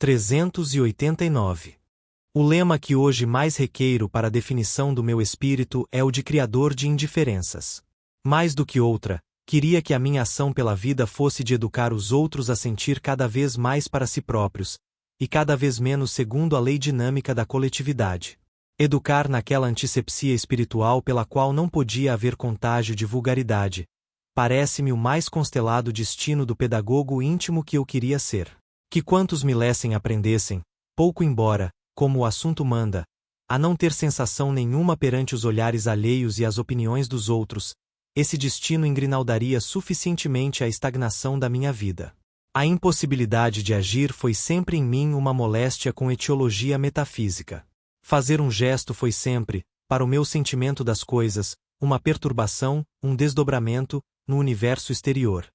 389. O lema que hoje mais requeiro para a definição do meu espírito é o de criador de indiferenças. Mais do que outra, queria que a minha ação pela vida fosse de educar os outros a sentir cada vez mais para si próprios, e cada vez menos segundo a lei dinâmica da coletividade. Educar naquela antisepsia espiritual pela qual não podia haver contágio de vulgaridade, parece-me o mais constelado destino do pedagogo íntimo que eu queria ser. Que quantos me lessem aprendessem, pouco embora, como o assunto manda, a não ter sensação nenhuma perante os olhares alheios e as opiniões dos outros, esse destino engrinaldaria suficientemente a estagnação da minha vida. A impossibilidade de agir foi sempre em mim uma moléstia com etiologia metafísica. Fazer um gesto foi sempre, para o meu sentimento das coisas, uma perturbação, um desdobramento, no universo exterior.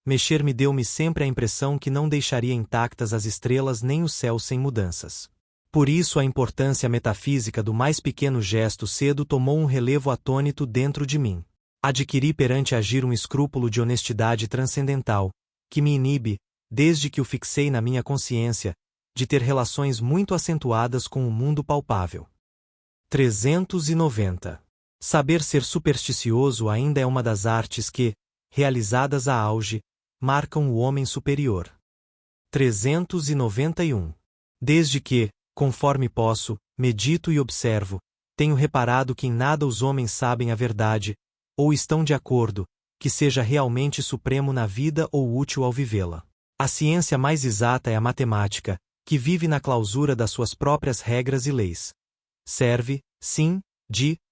Mexer-me deu-me sempre a impressão que não deixaria intactas as estrelas nem o céu sem mudanças. Por isso a importância metafísica do mais pequeno gesto cedo tomou um relevo atônito dentro de mim. Adquiri perante agir um escrúpulo de honestidade transcendental, que me inibe, desde que o fixei na minha consciência, de ter relações muito acentuadas com o mundo palpável. 390. Saber ser supersticioso ainda é uma das artes que, realizadas a auge, marcam o homem superior. 391. Desde que, conforme posso, medito e observo, tenho reparado que em nada os homens sabem a verdade, ou estão de acordo, que seja realmente supremo na vida ou útil ao vivê-la. A ciência mais exata é a matemática, que vive na clausura das suas próprias regras e leis. Serve, sim,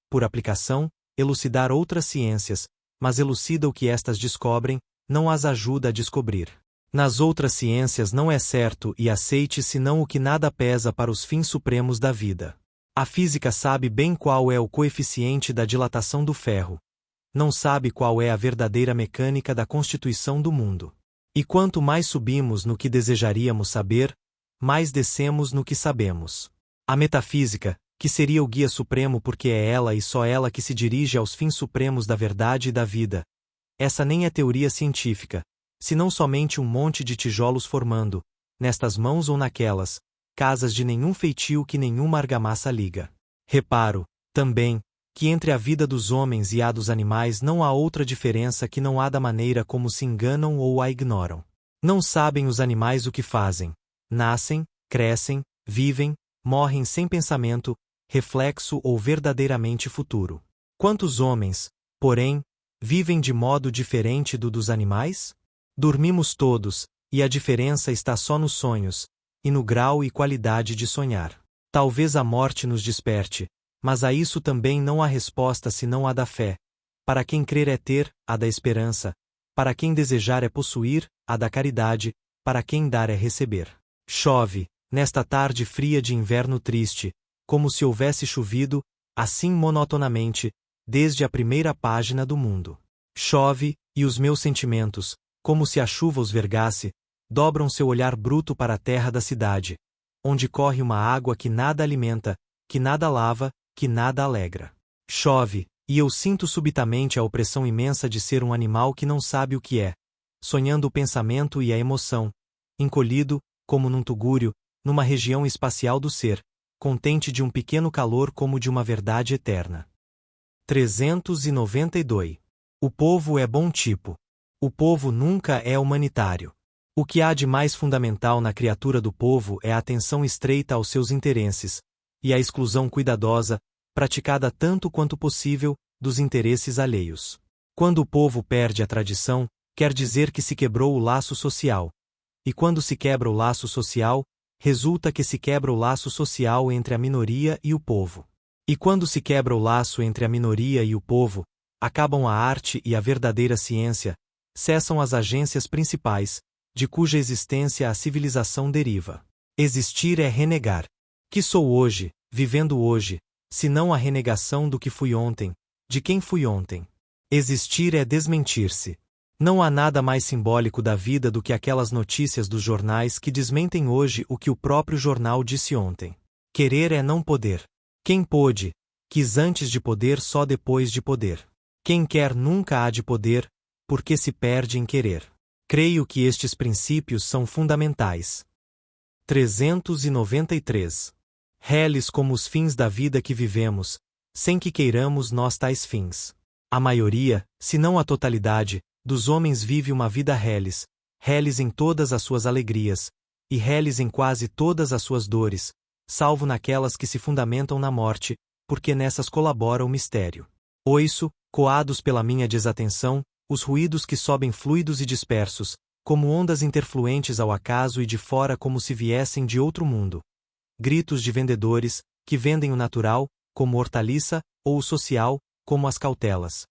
por aplicação, elucidar outras ciências, mas elucida o que estas descobrem, não as ajuda a descobrir. Nas outras ciências não é certo e aceite senão o que nada pesa para os fins supremos da vida. A física sabe bem qual é o coeficiente da dilatação do ferro. Não sabe qual é a verdadeira mecânica da constituição do mundo. E quanto mais subimos no que desejaríamos saber, mais descemos no que sabemos. A metafísica, que seria o guia supremo porque é ela e só ela que se dirige aos fins supremos da verdade e da vida. Essa nem é teoria científica, senão somente um monte de tijolos formando, nestas mãos ou naquelas, casas de nenhum feitio que nenhuma argamassa liga. Reparo, também, que entre a vida dos homens e a dos animais não há outra diferença que não há da maneira como se enganam ou a ignoram. Não sabem os animais o que fazem. Nascem, crescem, vivem, morrem sem pensamento, reflexo ou verdadeiramente futuro. Quantos homens, porém, vivem de modo diferente do dos animais? Dormimos todos, e a diferença está só nos sonhos, e no grau e qualidade de sonhar. Talvez a morte nos desperte, mas a isso também não há resposta senão a da fé. Para quem crer é ter, a da esperança. Para quem desejar é possuir, a da caridade. Para quem dar é receber. Chove, nesta tarde fria de inverno triste, como se houvesse chovido, assim monotonamente, desde a primeira página do mundo. Chove, e os meus sentimentos, como se a chuva os vergasse, dobram seu olhar bruto para a terra da cidade, onde corre uma água que nada alimenta, que nada lava, que nada alegra. Chove, e eu sinto subitamente a opressão imensa de ser um animal que não sabe o que é, sonhando o pensamento e a emoção, encolhido, como num tugúrio, numa região espacial do ser, contente de um pequeno calor como de uma verdade eterna. 392. O povo é bom tipo. O povo nunca é humanitário. O que há de mais fundamental na criatura do povo é a atenção estreita aos seus interesses, e a exclusão cuidadosa, praticada tanto quanto possível, dos interesses alheios. Quando o povo perde a tradição, quer dizer que se quebrou o laço social. E quando se quebra o laço social, resulta que se quebra o laço social entre a minoria e o povo. E quando se quebra o laço entre a minoria e o povo, acabam a arte e a verdadeira ciência, cessam as agências principais, de cuja existência a civilização deriva. Existir é renegar. Que sou hoje, vivendo hoje, senão a renegação do que fui ontem, de quem fui ontem. Existir é desmentir-se. Não há nada mais simbólico da vida do que aquelas notícias dos jornais que desmentem hoje o que o próprio jornal disse ontem. Querer é não poder. Quem pôde, quis antes de poder só depois de poder. Quem quer nunca há de poder, porque se perde em querer. Creio que estes princípios são fundamentais. 393. Reles como os fins da vida que vivemos, sem que queiramos nós tais fins. A maioria, se não a totalidade, dos homens vive uma vida reles em todas as suas alegrias, e reles em quase todas as suas dores, salvo naquelas que se fundamentam na morte, porque nessas colabora o mistério. Ouço, coados pela minha desatenção, os ruídos que sobem fluidos e dispersos, como ondas interfluentes ao acaso e de fora como se viessem de outro mundo. Gritos de vendedores, que vendem o natural, como hortaliça, ou o social, como as cautelas.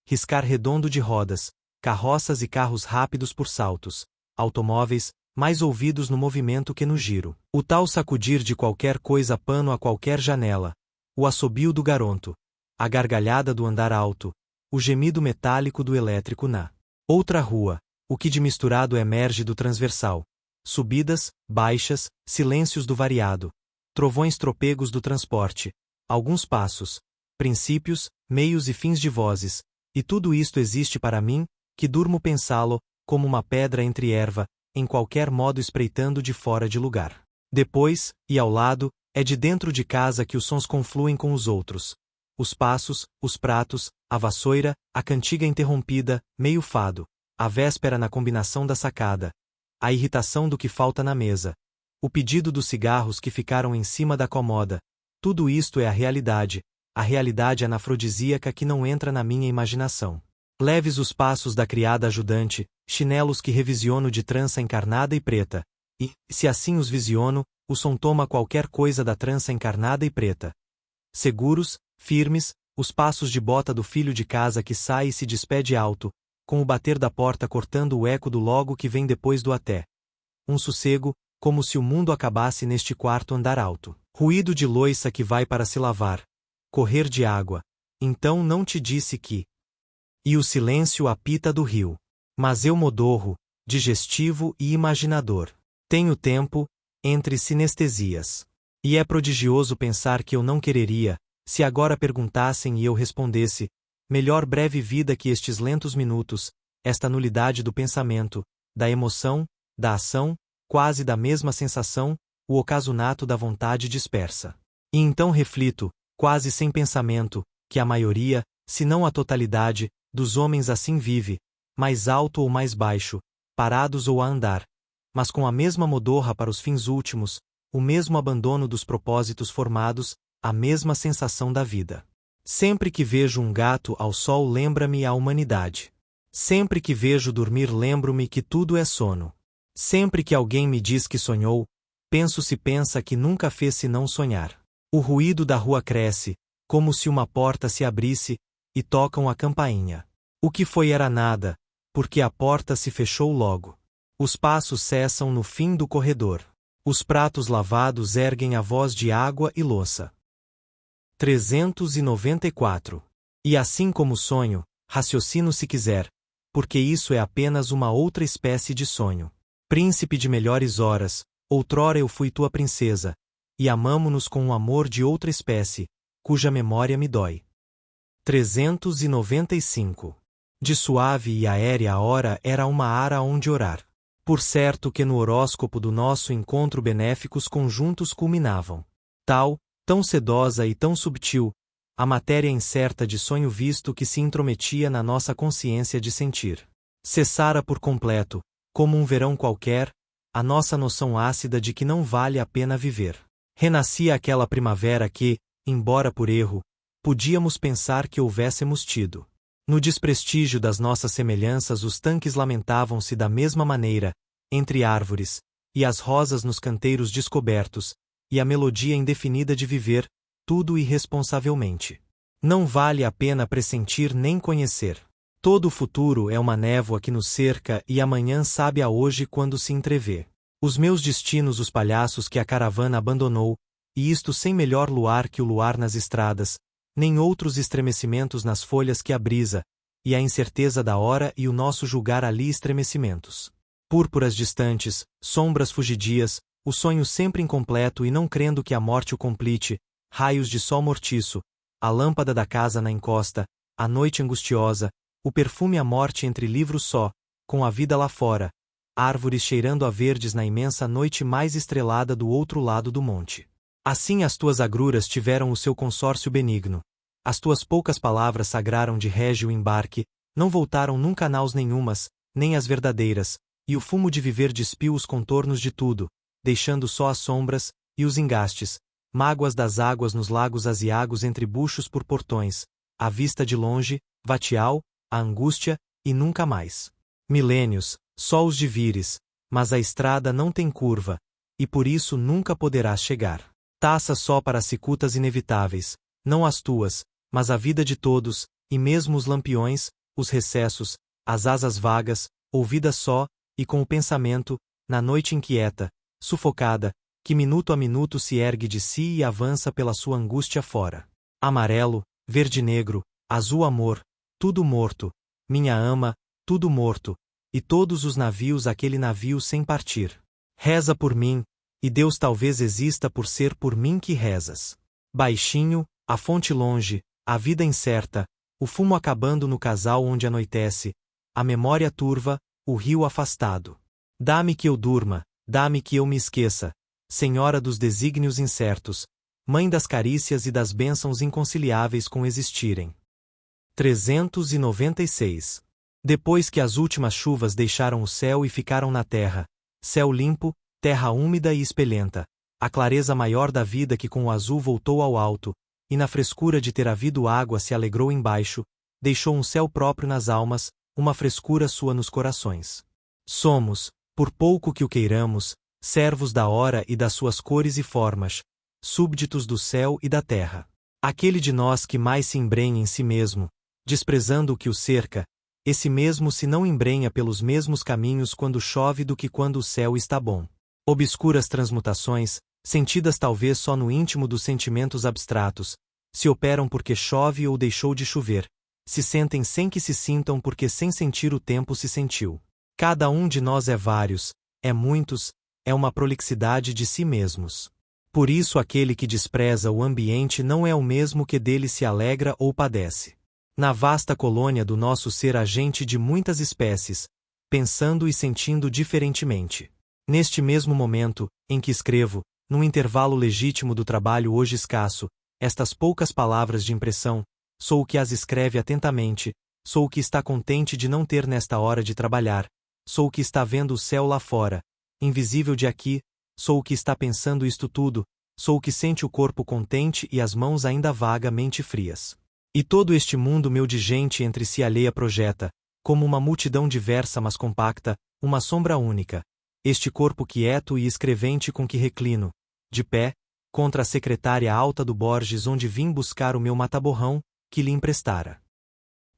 Riscar redondo de rodas, carroças e carros rápidos por saltos, automóveis, mais ouvidos no movimento que no giro. O tal sacudir de qualquer coisa pano a qualquer janela, o assobio do garonto, a gargalhada do andar alto, o gemido metálico do elétrico na outra rua, o que de misturado emerge do transversal. Subidas, baixas, silêncios do variado, trovões tropegos do transporte, alguns passos, princípios, meios e fins de vozes, e tudo isto existe para mim, que durmo pensá-lo, como uma pedra entre erva, em qualquer modo espreitando de fora de lugar. Depois, e ao lado, é de dentro de casa que os sons confluem com os outros. Os passos, os pratos, a vassoura, a cantiga interrompida, meio fado, a véspera na combinação da sacada, a irritação do que falta na mesa, o pedido dos cigarros que ficaram em cima da comoda, tudo isto é a realidade anafrodisíaca que não entra na minha imaginação. Leves os passos da criada ajudante, chinelos que revisiono de trança encarnada e preta, e, se assim os visiono, o som toma qualquer coisa da trança encarnada e preta. Seguros, firmes, os passos de bota do filho de casa que sai e se despede alto, com o bater da porta cortando o eco do logo que vem depois do até. Um sossego, como se o mundo acabasse neste quarto andar alto. Ruído de loiça que vai para se lavar. Correr de água. Então não te disse que. E o silêncio apita do rio. Mas eu modorro, digestivo e imaginador. Tenho tempo, entre sinestesias. E é prodigioso pensar que eu não quereria, se agora perguntassem e eu respondesse, melhor breve vida que estes lentos minutos, esta nulidade do pensamento, da emoção, da ação, quase da mesma sensação, o ocasionato da vontade dispersa. E então reflito, quase sem pensamento, que a maioria, se não a totalidade, dos homens assim vive, mais alto ou mais baixo, parados ou a andar, mas com a mesma modorra para os fins últimos, o mesmo abandono dos propósitos formados, a mesma sensação da vida. Sempre que vejo um gato ao sol lembra-me a humanidade. Sempre que vejo dormir lembro-me que tudo é sono. Sempre que alguém me diz que sonhou, penso se pensa que nunca fez senão sonhar. O ruído da rua cresce, como se uma porta se abrisse, e tocam a campainha. O que foi era nada, porque a porta se fechou logo. Os passos cessam no fim do corredor. Os pratos lavados erguem a voz de água e louça. 394. E assim como sonho, raciocino se quiser, porque isso é apenas uma outra espécie de sonho. Príncipe de melhores horas, outrora eu fui tua princesa, e amamo-nos com um amor de outra espécie, cuja memória me dói. 395. De suave e aérea a hora era uma ara onde orar. Por certo que no horóscopo do nosso encontro benéficos conjuntos culminavam. Tão sedosa e tão subtil, a matéria incerta de sonho visto que se intrometia na nossa consciência de sentir. Cessara por completo, como um verão qualquer, a nossa noção ácida de que não vale a pena viver. Renascia aquela primavera que, embora por erro, podíamos pensar que houvéssemos tido. No desprestígio das nossas semelhanças os tanques lamentavam-se da mesma maneira, entre árvores, e as rosas nos canteiros descobertos, e a melodia indefinida de viver, tudo irresponsavelmente. Não vale a pena pressentir nem conhecer. Todo o futuro é uma névoa que nos cerca e amanhã sabe a hoje quando se entrevê. Os meus destinos os palhaços que a caravana abandonou, e isto sem melhor luar que o luar nas estradas, nem outros estremecimentos nas folhas que a brisa, e a incerteza da hora e o nosso julgar ali estremecimentos. Púrpuras distantes, sombras fugidias, o sonho sempre incompleto e não crendo que a morte o complete, raios de sol mortiço, a lâmpada da casa na encosta, a noite angustiosa, o perfume a morte entre livros só, com a vida lá fora, árvores cheirando a verdes na imensa noite mais estrelada do outro lado do monte. Assim as tuas agruras tiveram o seu consórcio benigno. As tuas poucas palavras sagraram de régio embarque, não voltaram nunca naus nenhumas, nem as verdadeiras, e o fumo de viver despiu os contornos de tudo, deixando só as sombras, e os engastes, mágoas das águas nos lagos aziagos entre buchos por portões, a vista de longe, vatial, a angústia, e nunca mais. Milênios, só os de vires, mas a estrada não tem curva, e por isso nunca poderás chegar. Taça só para as cicutas inevitáveis, não as tuas, mas a vida de todos, e mesmo os lampiões, os recessos, as asas vagas, ouvida só, e com o pensamento, na noite inquieta, sufocada, que minuto a minuto se ergue de si e avança pela sua angústia fora. Amarelo, verde-negro, azul amor, tudo morto, minha ama, tudo morto, e todos os navios aquele navio sem partir. Reza por mim, e Deus talvez exista por ser por mim que rezas. Baixinho, a fonte longe, a vida incerta, o fumo acabando no casal onde anoitece, a memória turva, o rio afastado. Dá-me que eu durma, dá-me que eu me esqueça, Senhora dos desígnios incertos, Mãe das carícias e das bênçãos inconciliáveis com existirem. 396. Depois que as últimas chuvas deixaram o céu e ficaram na terra, céu limpo, terra úmida e espelhenta, a clareza maior da vida que com o azul voltou ao alto, e na frescura de ter havido água se alegrou embaixo, deixou um céu próprio nas almas, uma frescura sua nos corações. Somos, por pouco que o queiramos, servos da hora e das suas cores e formas, súbditos do céu e da terra. Aquele de nós que mais se embrenha em si mesmo, desprezando o que o cerca, esse mesmo se não embrenha pelos mesmos caminhos quando chove do que quando o céu está bom. Obscuras transmutações, sentidas talvez só no íntimo dos sentimentos abstratos, se operam porque chove ou deixou de chover, se sentem sem que se sintam porque sem sentir o tempo se sentiu. Cada um de nós é vários, é muitos, é uma prolixidade de si mesmos. Por isso aquele que despreza o ambiente não é o mesmo que dele se alegra ou padece. Na vasta colônia do nosso ser há gente de muitas espécies, pensando e sentindo diferentemente. Neste mesmo momento, em que escrevo, num intervalo legítimo do trabalho hoje escasso, estas poucas palavras de impressão, sou o que as escreve atentamente, sou o que está contente de não ter nesta hora de trabalhar, sou o que está vendo o céu lá fora, invisível de aqui, sou o que está pensando isto tudo, sou o que sente o corpo contente e as mãos ainda vagamente frias. E todo este mundo meu de gente entre si alheia projeta, como uma multidão diversa mas compacta, uma sombra única, este corpo quieto e escrevente com que reclino, de pé, contra a secretária alta do Borges onde vim buscar o meu mataborrão, que lhe emprestara.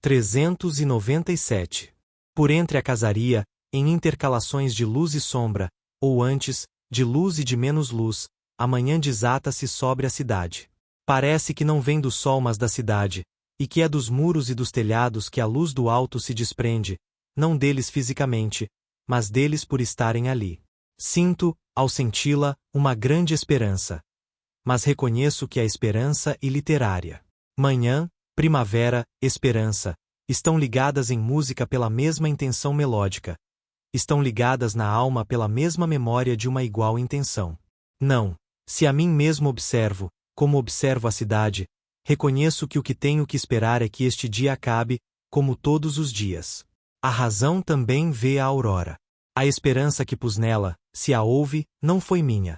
397. Por entre a casaria, em intercalações de luz e sombra, ou antes, de luz e de menos luz, a manhã desata-se sobre a cidade. Parece que não vem do sol mas da cidade, e que é dos muros e dos telhados que a luz do alto se desprende, não deles fisicamente, mas deles por estarem ali. Sinto, ao senti-la, uma grande esperança. Mas reconheço que a esperança é literária. Manhã, primavera, esperança, estão ligadas em música pela mesma intenção melódica. Estão ligadas na alma pela mesma memória de uma igual intenção. Não, se a mim mesmo observo, como observo a cidade, reconheço que o que tenho que esperar é que este dia acabe, como todos os dias. A razão também vê a aurora. A esperança que pus nela, se a houve, não foi minha.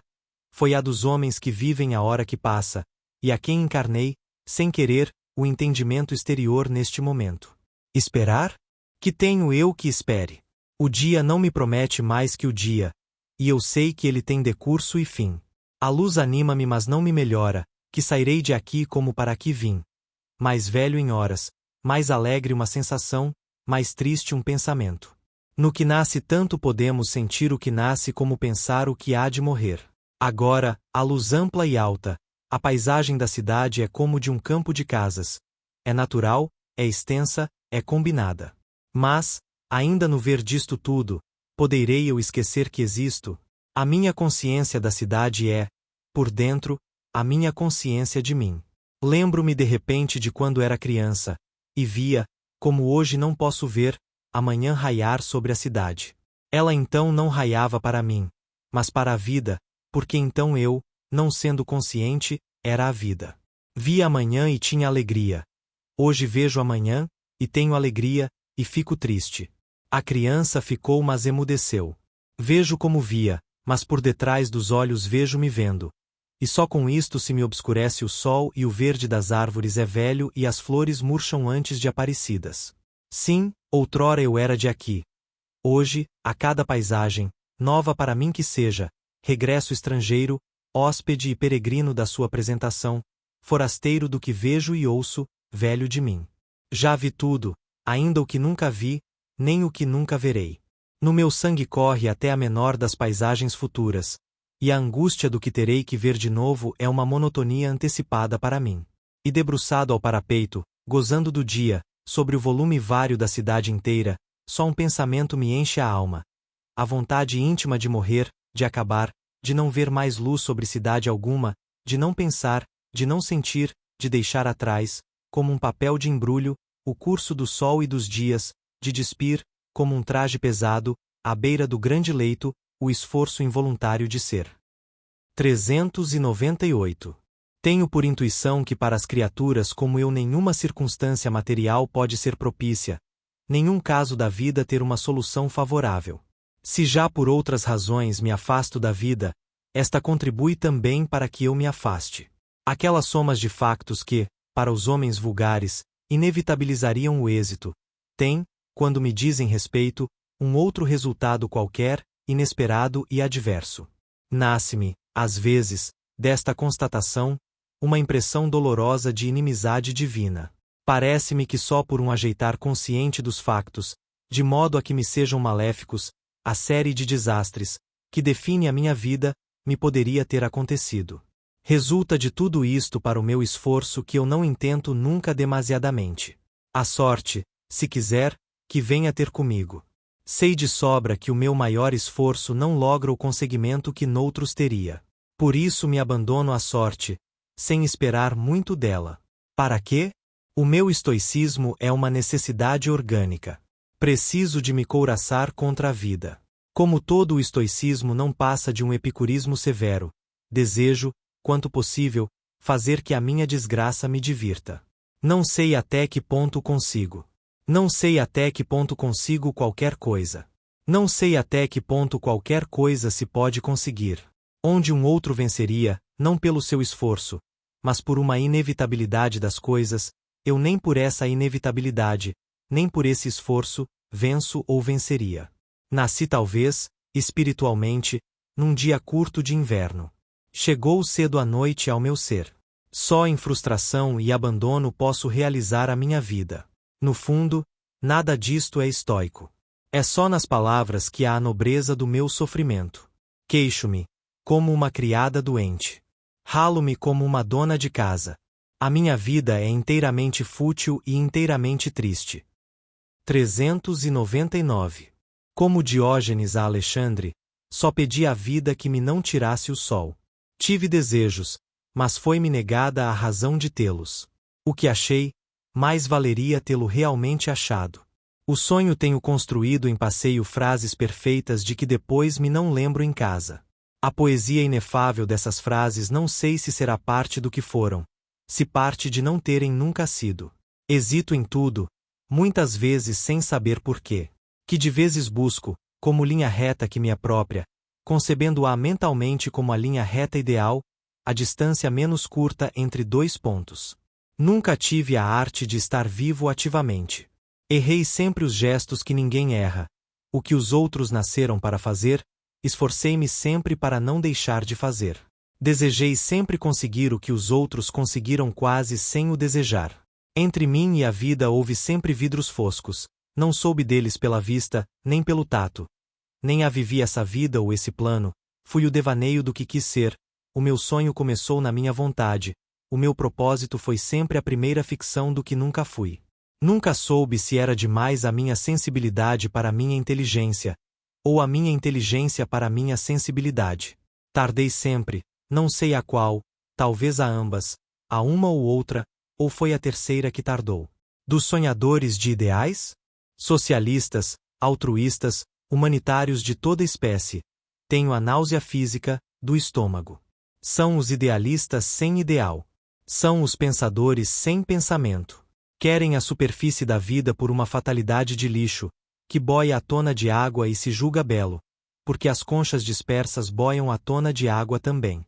Foi a dos homens que vivem a hora que passa, e a quem encarnei, sem querer, o entendimento exterior neste momento. Esperar? Que tenho eu que espere? O dia não me promete mais que o dia, e eu sei que ele tem decurso e fim. A luz anima-me mas não me melhora, que sairei de aqui como para aqui vim. Mais velho em horas, mais alegre uma sensação, mais triste um pensamento. No que nasce tanto podemos sentir o que nasce como pensar o que há de morrer. Agora, a luz ampla e alta, a paisagem da cidade é como de um campo de casas. É natural, é extensa, é combinada. Mas, ainda no ver disto tudo, poderei eu esquecer que existo? A minha consciência da cidade é, por dentro, a minha consciência de mim. Lembro-me de repente de quando era criança, e via, como hoje não posso ver, a manhã raiar sobre a cidade. Ela então não raiava para mim, mas para a vida, porque então eu, não sendo consciente, era a vida. Vi amanhã e tinha alegria. Hoje vejo amanhã, e tenho alegria, e fico triste. A criança ficou mas emudeceu. Vejo como via, mas por detrás dos olhos vejo-me vendo. E só com isto se me obscurece o sol e o verde das árvores é velho e as flores murcham antes de aparecidas. Sim, outrora eu era de aqui. Hoje, a cada paisagem, nova para mim que seja, regresso estrangeiro, hóspede e peregrino da sua apresentação, forasteiro do que vejo e ouço, velho de mim. Já vi tudo, ainda o que nunca vi, nem o que nunca verei. No meu sangue corre até a menor das paisagens futuras, e a angústia do que terei que ver de novo é uma monotonia antecipada para mim. E debruçado ao parapeito, gozando do dia, sobre o volume vário da cidade inteira, só um pensamento me enche a alma. A vontade íntima de morrer, de acabar, de não ver mais luz sobre cidade alguma, de não pensar, de não sentir, de deixar atrás, como um papel de embrulho, o curso do sol e dos dias, de despir, como um traje pesado, à beira do grande leito, o esforço involuntário de ser. 398. Tenho por intuição que para as criaturas como eu nenhuma circunstância material pode ser propícia, nenhum caso da vida ter uma solução favorável. Se já por outras razões me afasto da vida, esta contribui também para que eu me afaste. Aquelas somas de factos que, para os homens vulgares, inevitabilizariam o êxito, têm, quando me dizem respeito, um outro resultado qualquer, inesperado e adverso. Nasce-me, às vezes, desta constatação, uma impressão dolorosa de inimizade divina. Parece-me que só por um ajeitar consciente dos factos, de modo a que me sejam maléficos, a série de desastres, que define a minha vida, me poderia ter acontecido. Resulta de tudo isto para o meu esforço que eu não intento nunca demasiadamente. A sorte, se quiser, que venha ter comigo. Sei de sobra que o meu maior esforço não logra o conseguimento que noutros teria. Por isso me abandono à sorte, sem esperar muito dela. Para quê? O meu estoicismo é uma necessidade orgânica. Preciso de me couraçar contra a vida. Como todo o estoicismo não passa de um epicurismo severo, desejo, quanto possível, fazer que a minha desgraça me divirta. Não sei até que ponto consigo. Não sei até que ponto consigo qualquer coisa. Não sei até que ponto qualquer coisa se pode conseguir. Onde um outro venceria, não pelo seu esforço, mas por uma inevitabilidade das coisas, eu nem por essa inevitabilidade, nem por esse esforço, venço ou venceria. Nasci talvez, espiritualmente, num dia curto de inverno. Chegou cedo a noite ao meu ser. Só em frustração e abandono posso realizar a minha vida. No fundo, nada disto é estoico. É só nas palavras que há a nobreza do meu sofrimento. Queixo-me, como uma criada doente. Ralo-me como uma dona de casa. A minha vida é inteiramente fútil e inteiramente triste. 399. Como Diógenes a Alexandre, só pedi à vida que me não tirasse o sol. Tive desejos, mas foi-me negada a razão de tê-los. O que achei, mais valeria tê-lo realmente achado. O sonho tenho construído em passeio frases perfeitas de que depois me não lembro em casa. A poesia inefável dessas frases não sei se será parte do que foram, se parte de não terem nunca sido. Hesito em tudo, muitas vezes sem saber porquê. Que de vezes busco, como linha reta que me é própria, concebendo-a mentalmente como a linha reta ideal, a distância menos curta entre dois pontos. Nunca tive a arte de estar vivo ativamente. Errei sempre os gestos que ninguém erra, o que os outros nasceram para fazer, esforcei-me sempre para não deixar de fazer. Desejei sempre conseguir o que os outros conseguiram quase sem o desejar. Entre mim e a vida houve sempre vidros foscos, não soube deles pela vista, nem pelo tato. Nem a vivi essa vida ou esse plano, fui o devaneio do que quis ser, o meu sonho começou na minha vontade, o meu propósito foi sempre a primeira ficção do que nunca fui. Nunca soube se era demais a minha sensibilidade para a minha inteligência, ou a minha inteligência para a minha sensibilidade. Tardei sempre, não sei a qual, talvez a ambas, a uma ou outra, ou foi a terceira que tardou. Dos sonhadores de ideais? Socialistas, altruístas, humanitários de toda espécie. Tenho a náusea física, do estômago. São os idealistas sem ideal. São os pensadores sem pensamento. Querem a superfície da vida por uma fatalidade de lixo, que boia a tona de água e se julga belo, porque as conchas dispersas boiam a tona de água também.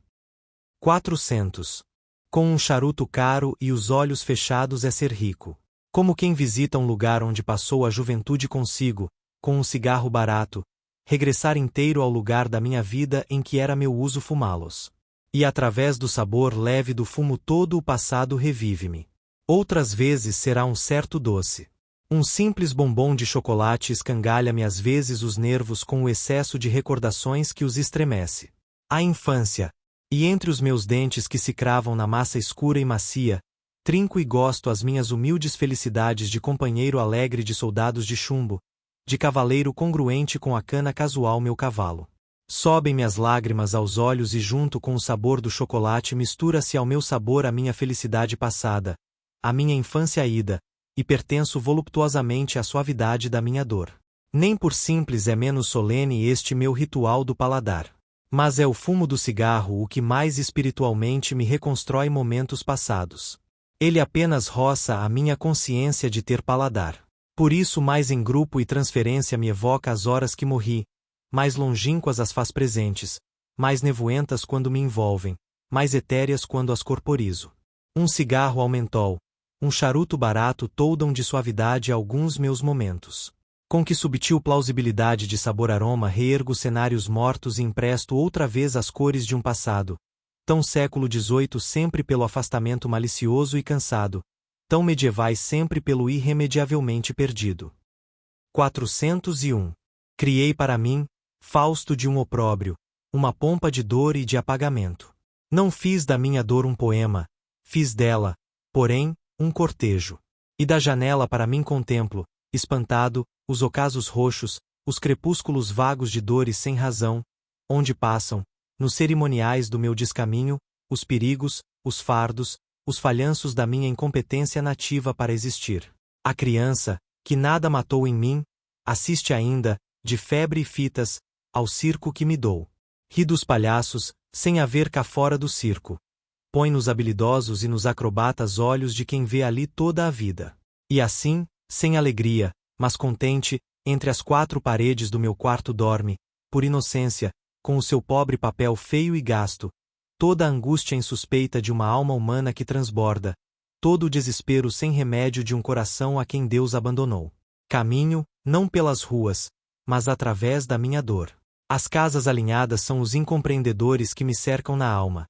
400. Com um charuto caro e os olhos fechados é ser rico. Como quem visita um lugar onde passou a juventude consigo, com um cigarro barato, regressar inteiro ao lugar da minha vida em que era meu uso fumá-los. E através do sabor leve do fumo todo o passado revive-me. Outras vezes será um certo doce. Um simples bombom de chocolate escangalha-me às vezes os nervos com o excesso de recordações que os estremece. A infância, e entre os meus dentes que se cravam na massa escura e macia, trinco e gosto as minhas humildes felicidades de companheiro alegre de soldados de chumbo, de cavaleiro congruente com a cana casual meu cavalo. Sobem-me as lágrimas aos olhos e junto com o sabor do chocolate mistura-se ao meu sabor a minha felicidade passada, a minha infância ida, e pertenço voluptuosamente à suavidade da minha dor. Nem por simples é menos solene este meu ritual do paladar. Mas é o fumo do cigarro o que mais espiritualmente me reconstrói momentos passados. Ele apenas roça a minha consciência de ter paladar. Por isso mais em grupo e transferência me evoca as horas que morri, mais longínquas as faz presentes, mais nevoentas quando me envolvem, mais etéreas quando as corporizo. Um cigarro ao mentol, um charuto barato toldam de suavidade alguns meus momentos. Com que subtil plausibilidade de sabor-aroma reergo cenários mortos e empresto outra vez as cores de um passado, tão século XVIII sempre pelo afastamento malicioso e cansado, tão medievais sempre pelo irremediavelmente perdido. 401. Criei para mim, Fausto de um opróbrio, uma pompa de dor e de apagamento. Não fiz da minha dor um poema, fiz dela, porém, um cortejo. E da janela para mim contemplo, espantado, os ocasos roxos, os crepúsculos vagos de dores sem razão, onde passam, nos cerimoniais do meu descaminho, os perigos, os fardos, os falhanços da minha incompetência nativa para existir. A criança, que nada matou em mim, assiste ainda, de febre e fitas, ao circo que me dou. Ri dos palhaços, sem haver cá fora do circo. Põe nos habilidosos e nos acrobatas olhos de quem vê ali toda a vida. E assim, sem alegria, mas contente, entre as quatro paredes do meu quarto dorme, por inocência, com o seu pobre papel feio e gasto, toda a angústia insuspeita de uma alma humana que transborda, todo o desespero sem remédio de um coração a quem Deus abandonou. Caminho, não pelas ruas, mas através da minha dor. As casas alinhadas são os incompreendedores que me cercam na alma.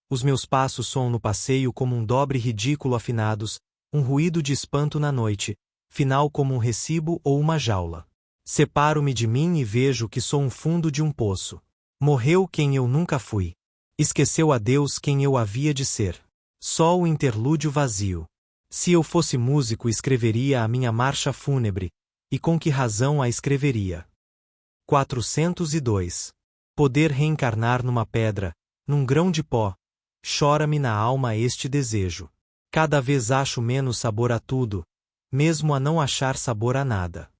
Os meus passos soam no passeio como um dobre ridículo afinados, um ruído de espanto na noite, final como um recibo ou uma jaula. Separo-me de mim e vejo que sou um fundo de um poço. Morreu quem eu nunca fui. Esqueceu a Deus quem eu havia de ser. Só o interlúdio vazio. Se eu fosse músico escreveria a minha marcha fúnebre, e com que razão a escreveria? 402. Poder reencarnar numa pedra, num grão de pó, chora-me na alma este desejo. Cada vez acho menos sabor a tudo, mesmo a não achar sabor a nada.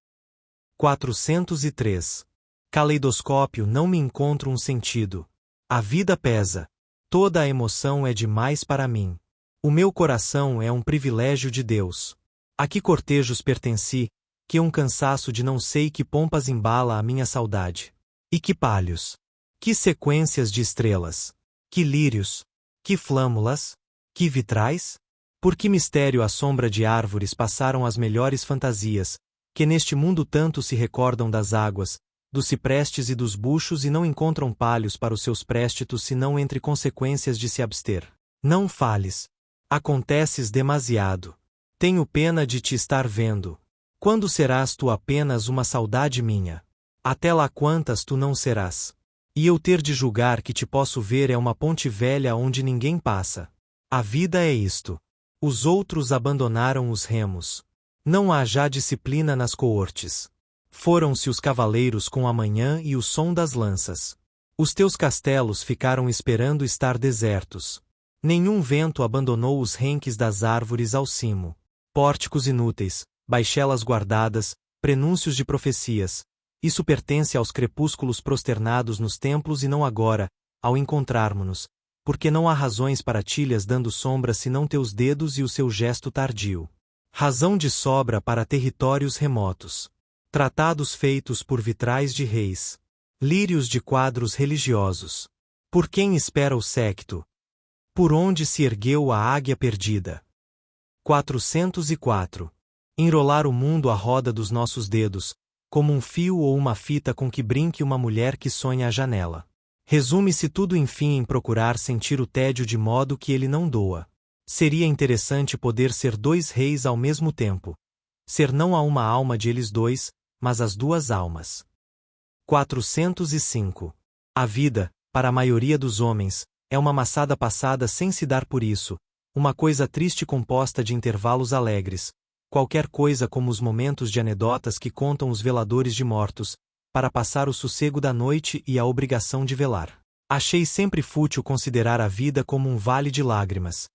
403. Caleidoscópio não me encontro um sentido. A vida pesa. Toda a emoção é demais para mim. O meu coração é um privilégio de Deus. A que cortejos pertenci, que um cansaço de não sei que pompas embala a minha saudade. E que palhos. Que sequências de estrelas. Que lírios. Que flâmulas. Que vitrais. Por que mistério à sombra de árvores passaram as melhores fantasias, que neste mundo tanto se recordam das águas, dos ciprestes e dos buchos e não encontram palhos para os seus préstitos senão entre consequências de se abster. Não fales. Acontece demasiado. Tenho pena de te estar vendo. Quando serás tu apenas uma saudade minha? Até lá quantas tu não serás? E eu ter de julgar que te posso ver é uma ponte velha onde ninguém passa. A vida é isto. Os outros abandonaram os remos. Não há já disciplina nas coortes. Foram-se os cavaleiros com a manhã e o som das lanças. Os teus castelos ficaram esperando estar desertos. Nenhum vento abandonou os renques das árvores ao cimo. Pórticos inúteis, baixelas guardadas, prenúncios de profecias, Isso pertence aos crepúsculos prosternados nos templos e não agora, ao encontrarmos-nos, porque não há razões para tilhas dando sombra senão teus dedos e o seu gesto tardio. Razão de sobra para territórios remotos. Tratados feitos por vitrais de reis. Lírios de quadros religiosos. Por quem espera o séquito? Por onde se ergueu a águia perdida? 404. Enrolar o mundo à roda dos nossos dedos, como um fio ou uma fita com que brinque uma mulher que sonha à janela. Resume-se tudo enfim em procurar sentir o tédio de modo que ele não doa. Seria interessante poder ser dois reis ao mesmo tempo. Ser não a uma alma de eles dois, mas as duas almas. 405. A vida, para a maioria dos homens, é uma maçada passada sem se dar por isso, uma coisa triste composta de intervalos alegres, qualquer coisa como os momentos de anedotas que contam os veladores de mortos, para passar o sossego da noite e a obrigação de velar. Achei sempre fútil considerar a vida como um vale de lágrimas.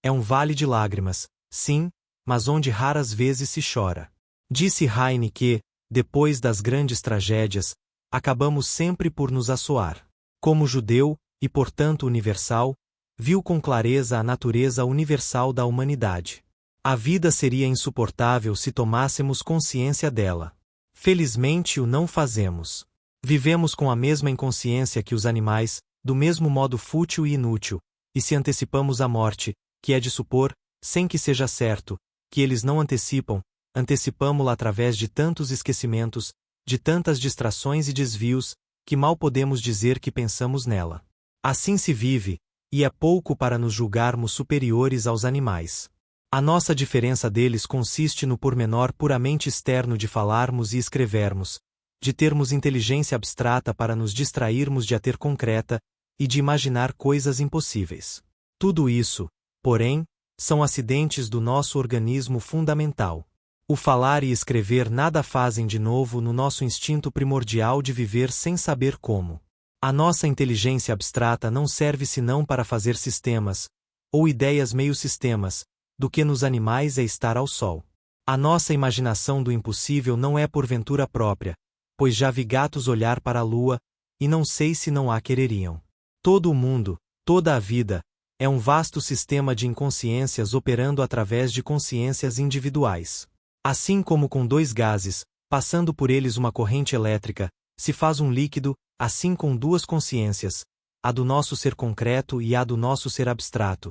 É um vale de lágrimas, sim, mas onde raras vezes se chora. Disse Heine que, depois das grandes tragédias, acabamos sempre por nos assoar. Como judeu, e portanto universal, viu com clareza a natureza universal da humanidade. A vida seria insuportável se tomássemos consciência dela. Felizmente o não fazemos. Vivemos com a mesma inconsciência que os animais, do mesmo modo fútil e inútil, e se antecipamos a morte, que é de supor, sem que seja certo, que eles não antecipam, antecipamo-la através de tantos esquecimentos, de tantas distrações e desvios, que mal podemos dizer que pensamos nela. Assim se vive, e é pouco para nos julgarmos superiores aos animais. A nossa diferença deles consiste no pormenor puramente externo de falarmos e escrevermos, de termos inteligência abstrata para nos distrairmos de a ter concreta, e de imaginar coisas impossíveis. Tudo isso, porém, são acidentes do nosso organismo fundamental. O falar e escrever nada fazem de novo no nosso instinto primordial de viver sem saber como. A nossa inteligência abstrata não serve senão para fazer sistemas, ou ideias meio-sistemas, do que nos animais é estar ao sol. A nossa imaginação do impossível não é por ventura própria, pois já vi gatos olhar para a lua, e não sei se não a quereriam. Todo o mundo, toda a vida, é um vasto sistema de inconsciências operando através de consciências individuais. Assim como com dois gases, passando por eles uma corrente elétrica, se faz um líquido, assim com duas consciências, a do nosso ser concreto e a do nosso ser abstrato.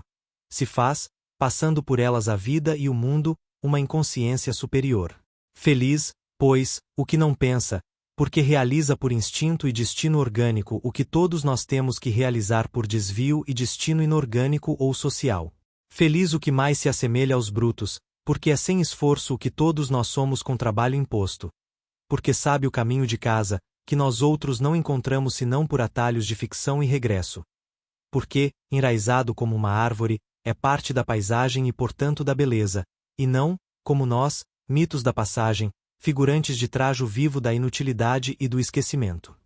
Se faz, passando por elas a vida e o mundo, uma inconsciência superior. Feliz, pois, o que não pensa, porque realiza por instinto e destino orgânico o que todos nós temos que realizar por desvio e destino inorgânico ou social. Feliz o que mais se assemelha aos brutos, porque é sem esforço o que todos nós somos com trabalho imposto. Porque sabe o caminho de casa, que nós outros não encontramos senão por atalhos de ficção e regresso. Porque, enraizado como uma árvore, é parte da paisagem e portanto da beleza, e não, como nós, mitos da passagem, figurantes de trajo vivo da inutilidade e do esquecimento.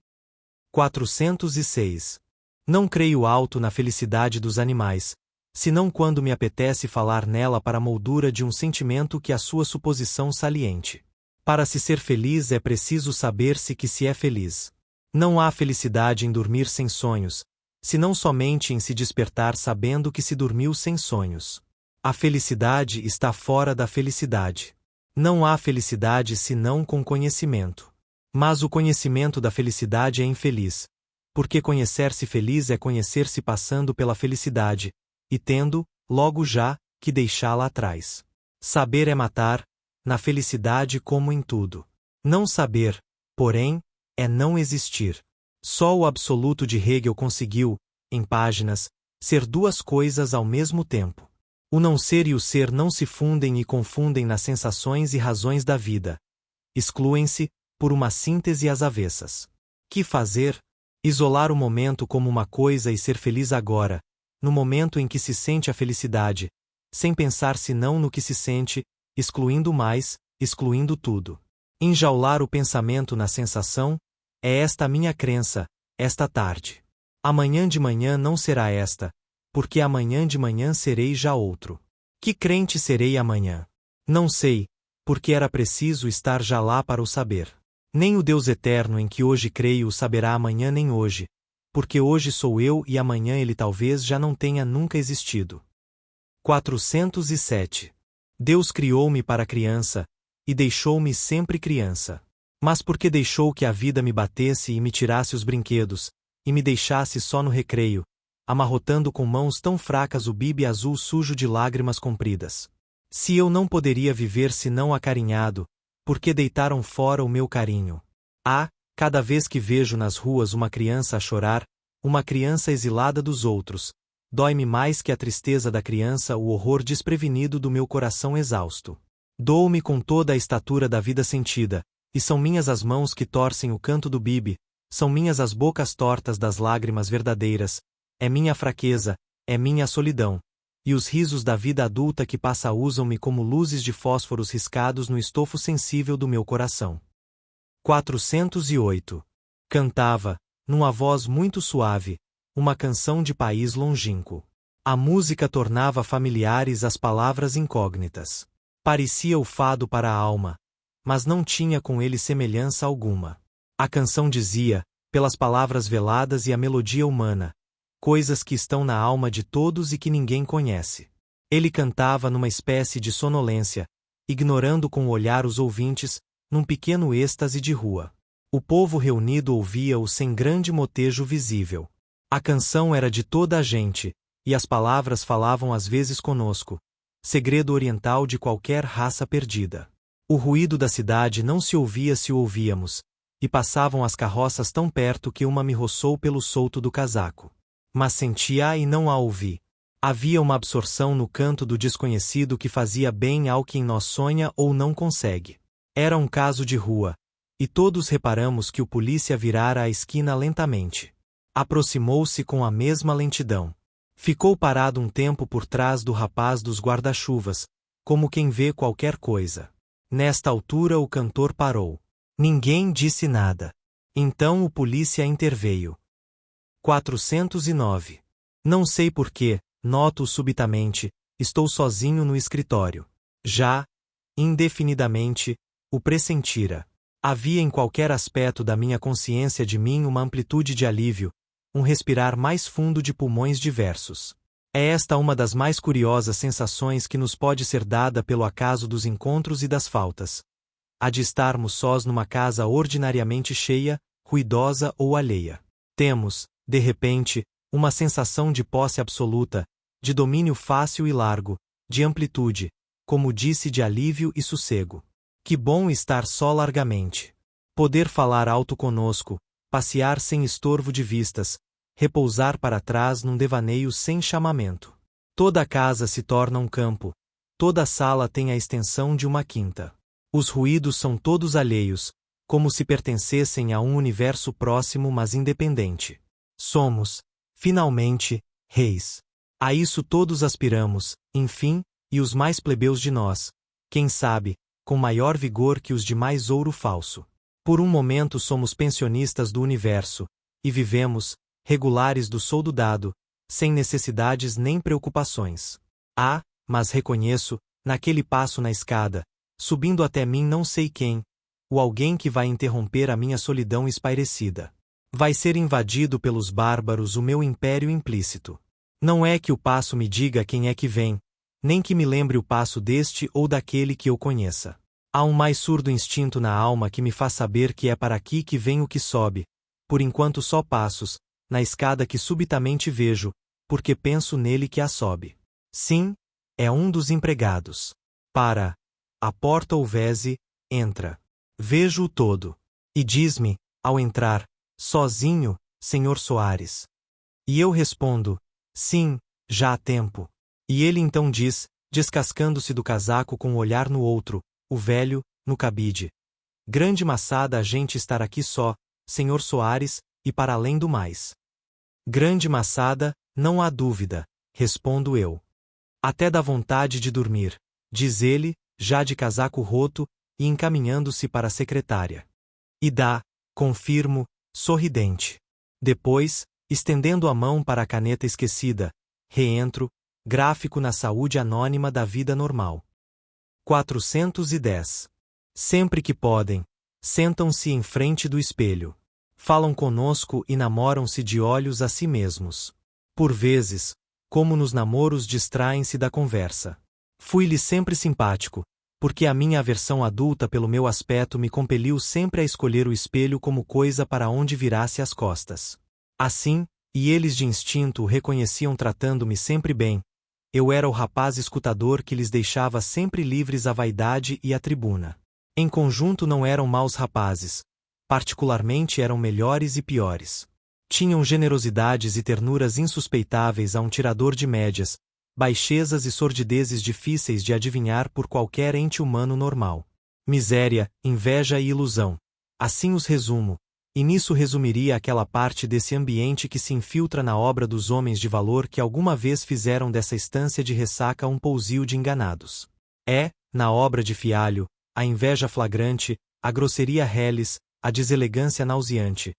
406. Não creio alto na felicidade dos animais, senão quando me apetece falar nela para a moldura de um sentimento que a sua suposição saliente. Para se ser feliz é preciso saber-se que se é feliz. Não há felicidade em dormir sem sonhos, senão somente em se despertar sabendo que se dormiu sem sonhos. A felicidade está fora da felicidade. Não há felicidade senão com conhecimento. Mas o conhecimento da felicidade é infeliz, porque conhecer-se feliz é conhecer-se passando pela felicidade, e tendo, logo já, que deixá-la atrás. Saber é matar, na felicidade como em tudo. Não saber, porém, é não existir. Só o absoluto de Hegel conseguiu, em páginas, ser duas coisas ao mesmo tempo. O não ser e o ser não se fundem e confundem nas sensações e razões da vida. Excluem-se, por uma síntese às avessas. Que fazer? Isolar o momento como uma coisa e ser feliz agora, no momento em que se sente a felicidade, sem pensar senão no que se sente, excluindo mais, excluindo tudo. Enjaular o pensamento na sensação, é esta a minha crença, esta tarde. Amanhã de manhã não será esta, porque amanhã de manhã serei já outro. Que crente serei amanhã? Não sei, porque era preciso estar já lá para o saber. Nem o Deus eterno em que hoje creio o saberá amanhã nem hoje, porque hoje sou eu e amanhã ele talvez já não tenha nunca existido. 407. Deus criou-me para criança, e deixou-me sempre criança. Mas por que deixou que a vida me batesse e me tirasse os brinquedos, e me deixasse só no recreio, amarrotando com mãos tão fracas o bibe azul sujo de lágrimas compridas? Se eu não poderia viver senão acarinhado, por que deitaram fora o meu carinho? Ah, cada vez que vejo nas ruas uma criança a chorar, uma criança exilada dos outros, dói-me mais que a tristeza da criança o horror desprevenido do meu coração exausto. Dou-me com toda a estatura da vida sentida, e são minhas as mãos que torcem o canto do bibe, são minhas as bocas tortas das lágrimas verdadeiras, é minha fraqueza, é minha solidão, e os risos da vida adulta que passa usam-me como luzes de fósforos riscados no estofo sensível do meu coração. 408. Cantava, numa voz muito suave, uma canção de país longínquo. A música tornava familiares as palavras incógnitas. Parecia o fado para a alma, mas não tinha com ele semelhança alguma. A canção dizia, pelas palavras veladas e a melodia humana, coisas que estão na alma de todos e que ninguém conhece. Ele cantava numa espécie de sonolência, ignorando com o olhar os ouvintes, num pequeno êxtase de rua. O povo reunido ouvia-o sem grande motejo visível. A canção era de toda a gente, e as palavras falavam às vezes conosco, segredo oriental de qualquer raça perdida. O ruído da cidade não se ouvia se o ouvíamos, e passavam as carroças tão perto que uma me roçou pelo solto do casaco. Mas senti-a e não a ouvi. Havia uma absorção no canto do desconhecido que fazia bem ao que em nós sonha ou não consegue. Era um caso de rua, e todos reparamos que o polícia virara a esquina lentamente. Aproximou-se com a mesma lentidão. Ficou parado um tempo por trás do rapaz dos guarda-chuvas, como quem vê qualquer coisa. Nesta altura o cantor parou. Ninguém disse nada. Então o polícia interveio. 409. Não sei por que, noto subitamente, estou sozinho no escritório. Já, indefinidamente, o pressentira. Havia em qualquer aspecto da minha consciência de mim uma amplitude de alívio, um respirar mais fundo de pulmões diversos. É esta uma das mais curiosas sensações que nos pode ser dada pelo acaso dos encontros e das faltas. A de estarmos sós numa casa ordinariamente cheia, ruidosa ou alheia. Temos, de repente, uma sensação de posse absoluta, de domínio fácil e largo, de amplitude, como disse, de alívio e sossego. Que bom estar só largamente. Poder falar alto conosco, passear sem estorvo de vistas, repousar para trás num devaneio sem chamamento. Toda a casa se torna um campo, toda a sala tem a extensão de uma quinta. Os ruídos são todos alheios, como se pertencessem a um universo próximo mas independente. Somos, finalmente, reis. A isso todos aspiramos, enfim, e os mais plebeus de nós, quem sabe, com maior vigor que os de mais ouro falso. Por um momento somos pensionistas do universo, e vivemos, regulares do soldo dado, sem necessidades nem preocupações. Ah, mas reconheço, naquele passo na escada, subindo até mim não sei quem, o alguém que vai interromper a minha solidão espairecida. Vai ser invadido pelos bárbaros o meu império implícito. Não é que o passo me diga quem é que vem, nem que me lembre o passo deste ou daquele que eu conheça. Há um mais surdo instinto na alma que me faz saber que é para aqui que vem o que sobe, por enquanto só passos, na escada que subitamente vejo, porque penso nele que a sobe. Sim, é um dos empregados. Para a porta houvese, entra. Vejo-o todo. E diz-me, ao entrar, sozinho, Sr. Soares. E eu respondo, sim, já há tempo. E ele então diz, descascando-se do casaco com o olhar no outro, o velho, no cabide. Grande maçada a gente estar aqui só, Sr. Soares, e para além do mais. Grande maçada, não há dúvida, respondo eu. Até dá vontade de dormir, diz ele, já de casaco roto, e encaminhando-se para a secretária. E dá, confirmo, sorridente. Depois, estendendo a mão para a caneta esquecida, reentro, gráfico na saúde anônima da vida normal. 410. Sempre que podem, Sentam-se em frente do espelho. Falam conosco e namoram-se de olhos a si mesmos. Por vezes, como nos namoros, distraem-se da conversa. Fui-lhe sempre simpático, porque a minha aversão adulta pelo meu aspecto me compeliu sempre a escolher o espelho como coisa para onde virasse as costas. Assim, e eles de instinto o reconheciam tratando-me sempre bem, eu era o rapaz escutador que lhes deixava sempre livres à vaidade e à tribuna. Em conjunto não eram maus rapazes, particularmente eram melhores e piores. Tinham generosidades e ternuras insuspeitáveis a um tirador de médias, baixezas e sordidezes difíceis de adivinhar por qualquer ente humano normal. Miséria, inveja e ilusão. Assim os resumo, e nisso resumiria aquela parte desse ambiente que se infiltra na obra dos homens de valor que alguma vez fizeram dessa estância de ressaca um pousio de enganados. É, na obra de Fialho, a inveja flagrante, a grosseria reles, a deselegância nauseante.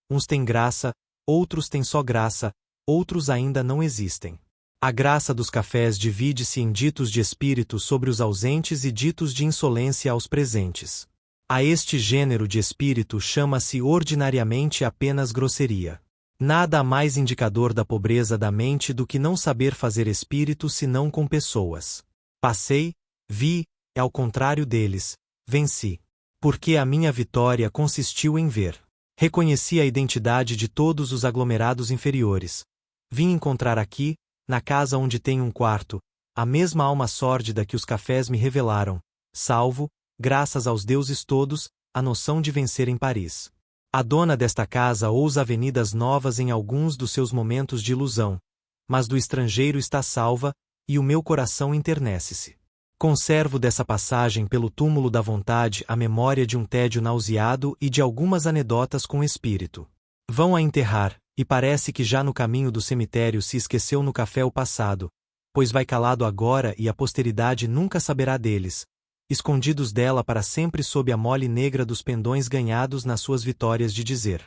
Uns têm graça, outros têm só graça, outros ainda não existem. A graça dos cafés divide-se em ditos de espírito sobre os ausentes e ditos de insolência aos presentes. A este gênero de espírito chama-se ordinariamente apenas grosseria. Nada há mais indicador da pobreza da mente do que não saber fazer espírito senão com pessoas. Passei, vi, e ao contrário deles, venci. Porque a minha vitória consistiu em ver. Reconheci a identidade de todos os aglomerados inferiores. Vim encontrar aqui, na casa onde tenho um quarto, a mesma alma sórdida que os cafés me revelaram, salvo, graças aos deuses todos, a noção de vencer em Paris. A dona desta casa ousa avenidas novas em alguns dos seus momentos de ilusão, mas do estrangeiro está salva, e o meu coração enternece-se. Conservo dessa passagem pelo túmulo da vontade a memória de um tédio nauseado e de algumas anedotas com espírito. Vão a enterrar, e parece que já no caminho do cemitério se esqueceu no café o passado, pois vai calado agora e a posteridade nunca saberá deles, escondidos dela para sempre sob a mole negra dos pendões ganhados nas suas vitórias de dizer.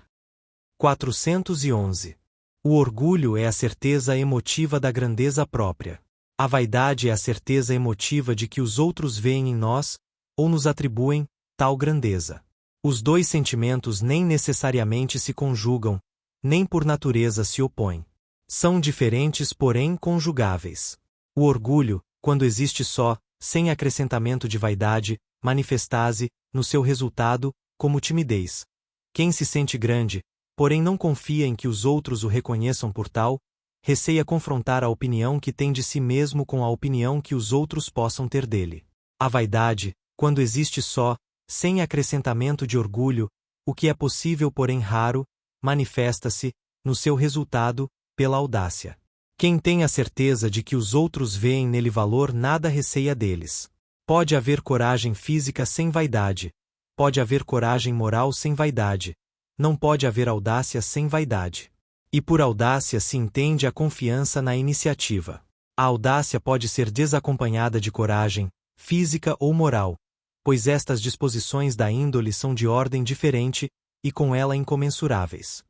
411. O orgulho é a certeza emotiva da grandeza própria. A vaidade é a certeza emotiva de que os outros veem em nós, ou nos atribuem, tal grandeza. Os dois sentimentos nem necessariamente se conjugam, nem por natureza se opõem. São diferentes, porém conjugáveis. O orgulho, quando existe só, sem acrescentamento de vaidade, manifesta-se, no seu resultado, como timidez. Quem se sente grande, porém não confia em que os outros o reconheçam por tal, receia confrontar a opinião que tem de si mesmo com a opinião que os outros possam ter dele. A vaidade, quando existe só, sem acrescentamento de orgulho, o que é possível porém raro, manifesta-se, no seu resultado, pela audácia. Quem tem a certeza de que os outros veem nele valor nada receia deles. Pode haver coragem física sem vaidade, pode haver coragem moral sem vaidade, não pode haver audácia sem vaidade. E por audácia se entende a confiança na iniciativa. A audácia pode ser desacompanhada de coragem, física ou moral, pois estas disposições da índole são de ordem diferente, e com ela incomensuráveis.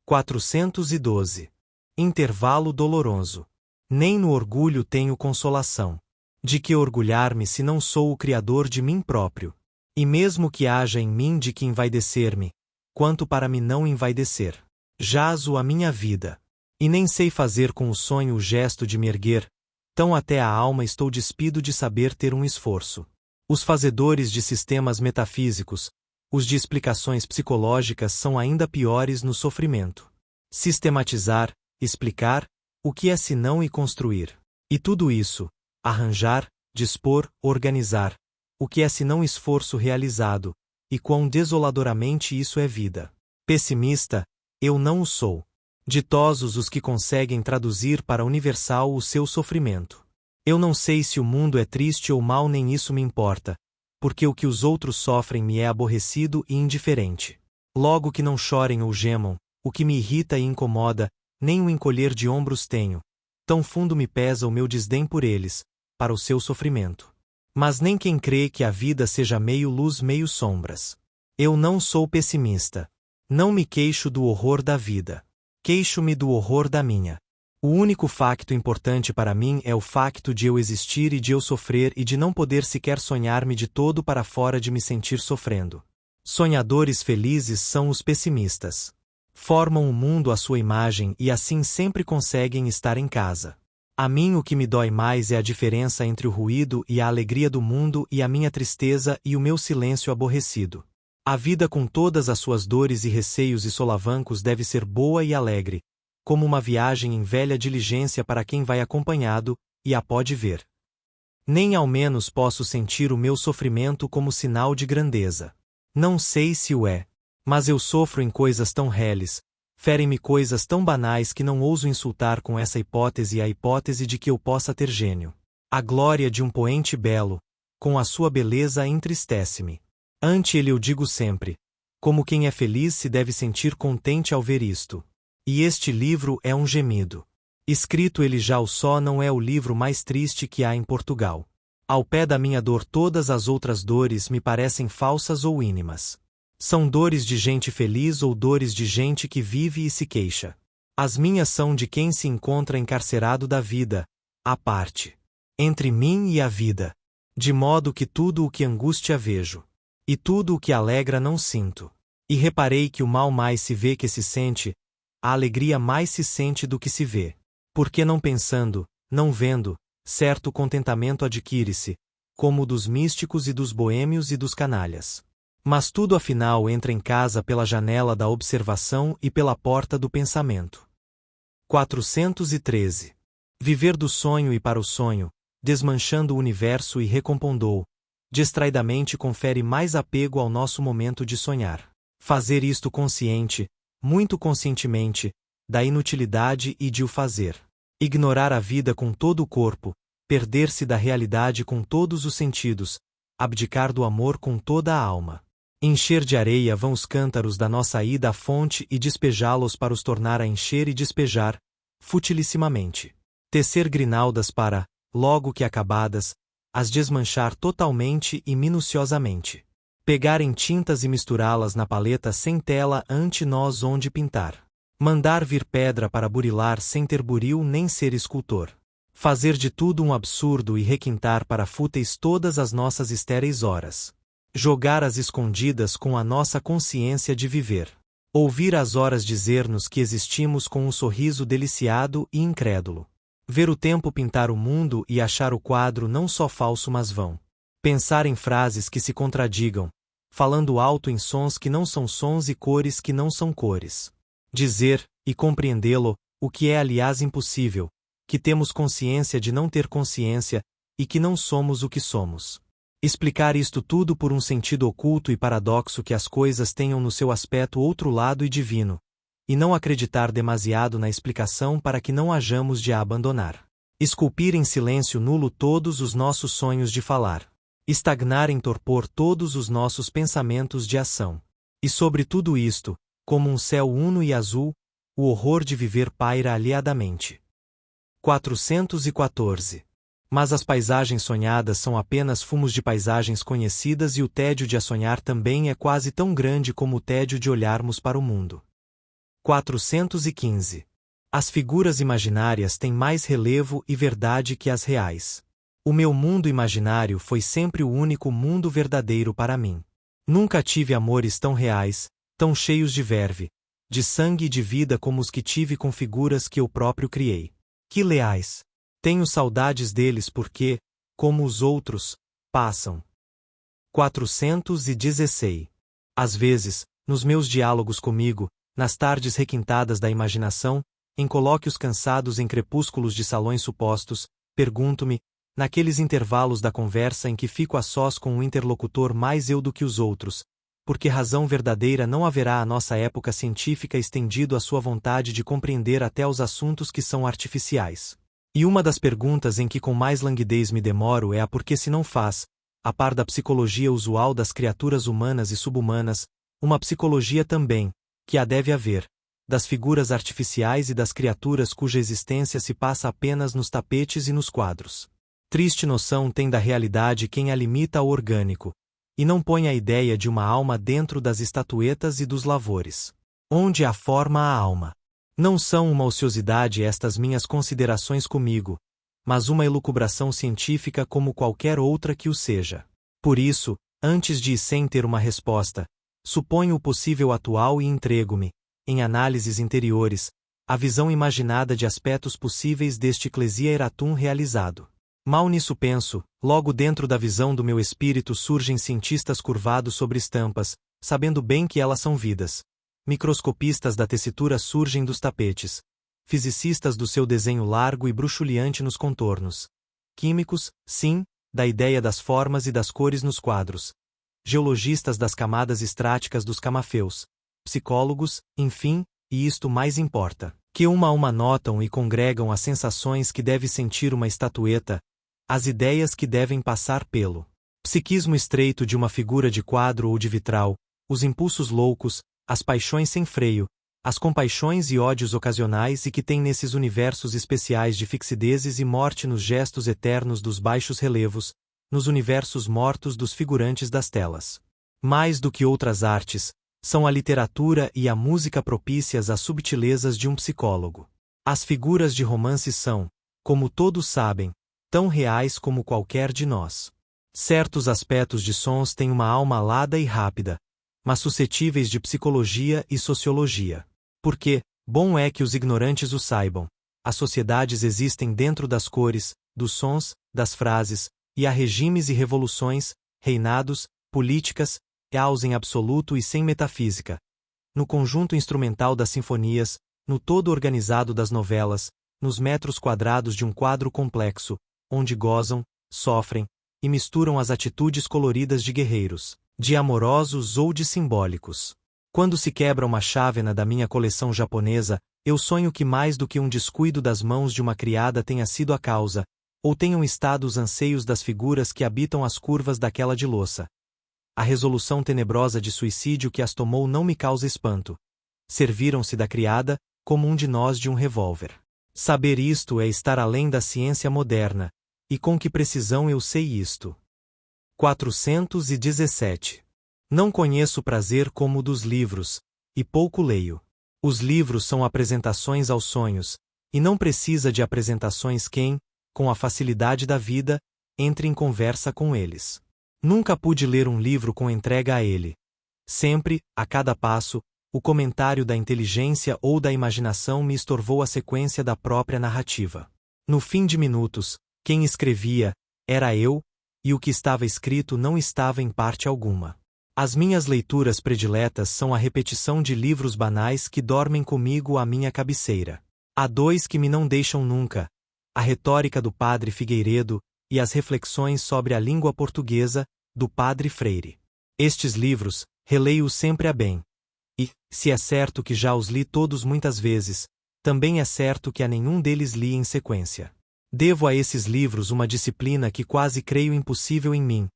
412. Intervalo doloroso. Nem no orgulho tenho consolação. De que orgulhar-me se não sou o criador de mim próprio? E mesmo que haja em mim de que envaidecer-me, quanto para me não envaidecer? Jazo a minha vida. E nem sei fazer com o sonho o gesto de me erguer, tão até a alma estou despido de saber ter um esforço. Os fazedores de sistemas metafísicos, os de explicações psicológicas são ainda piores no sofrimento. Sistematizar, explicar, o que é senão e construir. E tudo isso, arranjar, dispor, organizar, o que é senão esforço realizado, e quão desoladoramente isso é vida. Pessimista, eu não o sou. Ditosos os que conseguem traduzir para universal o seu sofrimento. Eu não sei se o mundo é triste ou mau, nem isso me importa, porque o que os outros sofrem me é aborrecido e indiferente. Logo que não chorem ou gemam, o que me irrita e incomoda, nem um encolher de ombros tenho. Tão fundo me pesa o meu desdém por eles, para o seu sofrimento. Mas nem quem crê que a vida seja meio luz meio sombras. Eu não sou pessimista. Não me queixo do horror da vida. Queixo-me do horror da minha. O único facto importante para mim é o facto de eu existir e de eu sofrer e de não poder sequer sonhar-me de todo para fora de me sentir sofrendo. Sonhadores felizes são os pessimistas. Formam o mundo à sua imagem e assim sempre conseguem estar em casa. A mim o que me dói mais é a diferença entre o ruído e a alegria do mundo e a minha tristeza e o meu silêncio aborrecido. A vida com todas as suas dores e receios e solavancos deve ser boa e alegre, como uma viagem em velha diligência para quem vai acompanhado, e a pode ver. Nem ao menos posso sentir o meu sofrimento como sinal de grandeza. Não sei se o é. Mas eu sofro em coisas tão reles, ferem-me coisas tão banais que não ouso insultar com essa hipótese a hipótese de que eu possa ter gênio. A glória de um poente belo, com a sua beleza entristece-me. Ante ele eu digo sempre, como quem é feliz se deve sentir contente ao ver isto. E este livro é um gemido. Escrito ele já o só não é o livro mais triste que há em Portugal. Ao pé da minha dor todas as outras dores me parecem falsas ou ínimas. São dores de gente feliz ou dores de gente que vive e se queixa. As minhas são de quem se encontra encarcerado da vida, à parte. Entre mim e a vida. De modo que tudo o que angústia vejo. E tudo o que alegra não sinto. E reparei que o mal mais se vê que se sente, a alegria mais se sente do que se vê. Porque não pensando, não vendo, certo contentamento adquire-se, como o dos místicos e dos boêmios e dos canalhas. Mas tudo afinal entra em casa pela janela da observação e pela porta do pensamento. 413. Viver do sonho e para o sonho, desmanchando o universo e recompondo-o, distraidamente confere mais apego ao nosso momento de sonhar. Fazer isto consciente, muito conscientemente, da inutilidade e de o fazer. Ignorar a vida com todo o corpo, perder-se da realidade com todos os sentidos, abdicar do amor com toda a alma. Encher de areia vão os cântaros da nossa ida à fonte e despejá-los para os tornar a encher e despejar, futilissimamente. Tecer grinaldas para, logo que acabadas, as desmanchar totalmente e minuciosamente. Pegar em tintas e misturá-las na paleta sem tela ante nós onde pintar. Mandar vir pedra para burilar sem ter buril nem ser escultor. Fazer de tudo um absurdo e requintar para fúteis todas as nossas estéreis horas. Jogar às escondidas com a nossa consciência de viver. Ouvir as horas dizer-nos que existimos com um sorriso deliciado e incrédulo. Ver o tempo pintar o mundo e achar o quadro não só falso mas vão. Pensar em frases que se contradigam, falando alto em sons que não são sons e cores que não são cores. Dizer, e compreendê-lo, o que é aliás impossível, que temos consciência de não ter consciência, e que não somos o que somos. Explicar isto tudo por um sentido oculto e paradoxo que as coisas tenham no seu aspecto outro lado e divino, e não acreditar demasiado na explicação para que não hajamos de a abandonar. Esculpir em silêncio nulo todos os nossos sonhos de falar. Estagnar em torpor todos os nossos pensamentos de ação. E sobre tudo isto, como um céu uno e azul, o horror de viver paira alheadamente. 414. Mas as paisagens sonhadas são apenas fumos de paisagens conhecidas e o tédio de a sonhar também é quase tão grande como o tédio de olharmos para o mundo. 415. As figuras imaginárias têm mais relevo e verdade que as reais. O meu mundo imaginário foi sempre o único mundo verdadeiro para mim. Nunca tive amores tão reais, tão cheios de verve, de sangue e de vida como os que tive com figuras que eu próprio criei. Que leais! Tenho saudades deles porque, como os outros, passam. 416. Às vezes, nos meus diálogos comigo, nas tardes requintadas da imaginação, em colóquios cansados em crepúsculos de salões supostos, pergunto-me, naqueles intervalos da conversa em que fico a sós com um interlocutor mais eu do que os outros, por que razão verdadeira não haverá a nossa época científica estendido a sua vontade de compreender até os assuntos que são artificiais? E uma das perguntas em que com mais languidez me demoro é a por que se não faz, a par da psicologia usual das criaturas humanas e subhumanas, uma psicologia também, que a deve haver, das figuras artificiais e das criaturas cuja existência se passa apenas nos tapetes e nos quadros. Triste noção tem da realidade quem a limita ao orgânico, e não põe a ideia de uma alma dentro das estatuetas e dos lavores. Onde há forma há alma. Não são uma ociosidade estas minhas considerações comigo, mas uma elucubração científica como qualquer outra que o seja. Por isso, antes de e sem ter uma resposta, Suponho o possível atual e entrego-me, em análises interiores, a visão imaginada de aspectos possíveis deste Ecclesia Eratum realizado. Mal nisso penso, logo dentro da visão do meu espírito surgem cientistas curvados sobre estampas, sabendo bem que elas são vidas. Microscopistas da tessitura surgem dos tapetes. Fisicistas do seu desenho largo e bruxuleante nos contornos. Químicos, sim, da ideia das formas e das cores nos quadros. Geologistas das camadas estráticas dos camafeus. Psicólogos, enfim, e isto mais importa, que uma a uma notam e congregam as sensações que deve sentir uma estatueta, as ideias que devem passar pelo psiquismo estreito de uma figura de quadro ou de vitral, os impulsos loucos, as paixões sem freio, as compaixões e ódios ocasionais e que tem nesses universos especiais de fixidezes e morte nos gestos eternos dos baixos relevos, nos universos mortos dos figurantes das telas. Mais do que outras artes, são a literatura e a música propícias às subtilezas de um psicólogo. As figuras de romance são, como todos sabem, tão reais como qualquer de nós. Certos aspectos de sons têm uma alma alada e rápida, mas suscetíveis de psicologia e sociologia. Porque, bom é que os ignorantes o saibam, as sociedades existem dentro das cores, dos sons, das frases, e há regimes e revoluções, reinados, políticas, caos em absoluto e sem metafísica. No conjunto instrumental das sinfonias, no todo organizado das novelas, nos metros quadrados de um quadro complexo, onde gozam, sofrem, e misturam as atitudes coloridas de guerreiros, de amorosos ou de simbólicos. Quando se quebra uma chávena da minha coleção japonesa, eu sonho que mais do que um descuido das mãos de uma criada tenha sido a causa, ou tenham estado os anseios das figuras que habitam as curvas daquela de louça. A resolução tenebrosa de suicídio que as tomou não me causa espanto. Serviram-se da criada, como um de nós de um revólver. Saber isto é estar além da ciência moderna, e com que precisão eu sei isto. 417. Não conheço prazer como o dos livros, e pouco leio. Os livros são apresentações aos sonhos, e não precisa de apresentações quem, com a facilidade da vida, entre em conversa com eles. Nunca pude ler um livro com entrega a ele. Sempre, a cada passo, o comentário da inteligência ou da imaginação me estorvou a sequência da própria narrativa. No fim de minutos, quem escrevia, era eu, e o que estava escrito não estava em parte alguma. As minhas leituras prediletas são a repetição de livros banais que dormem comigo à minha cabeceira. Há dois que me não deixam nunca: a retórica do Padre Figueiredo e as reflexões sobre a língua portuguesa, do Padre Freire. Estes livros, releio-os sempre a bem. E, se é certo que já os li todos muitas vezes, também é certo que a nenhum deles li em sequência. Devo a esses livros uma disciplina que quase creio impossível em mim,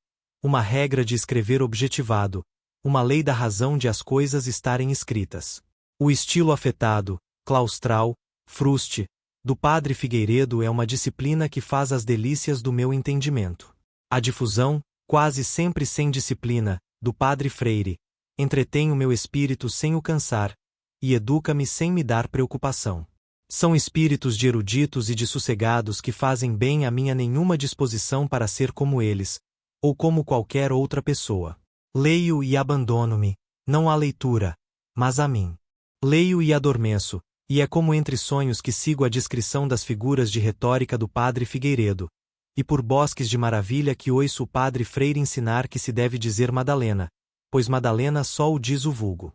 uma regra de escrever objetivado, uma lei da razão de as coisas estarem escritas. O estilo afetado, claustral, fruste, do Padre Figueiredo é uma disciplina que faz as delícias do meu entendimento. A difusão, quase sempre sem disciplina, do Padre Freire, entretém o meu espírito sem o cansar, e educa-me sem me dar preocupação. São espíritos de eruditos e de sossegados que fazem bem a minha nenhuma disposição para ser como eles, ou como qualquer outra pessoa. Leio e abandono-me, não à leitura, mas a mim. Leio e adormeço, e é como entre sonhos que sigo a descrição das figuras de retórica do Padre Figueiredo, e por bosques de maravilha que ouço o Padre Freire ensinar que se deve dizer Madalena, pois Madalena só o diz o vulgo.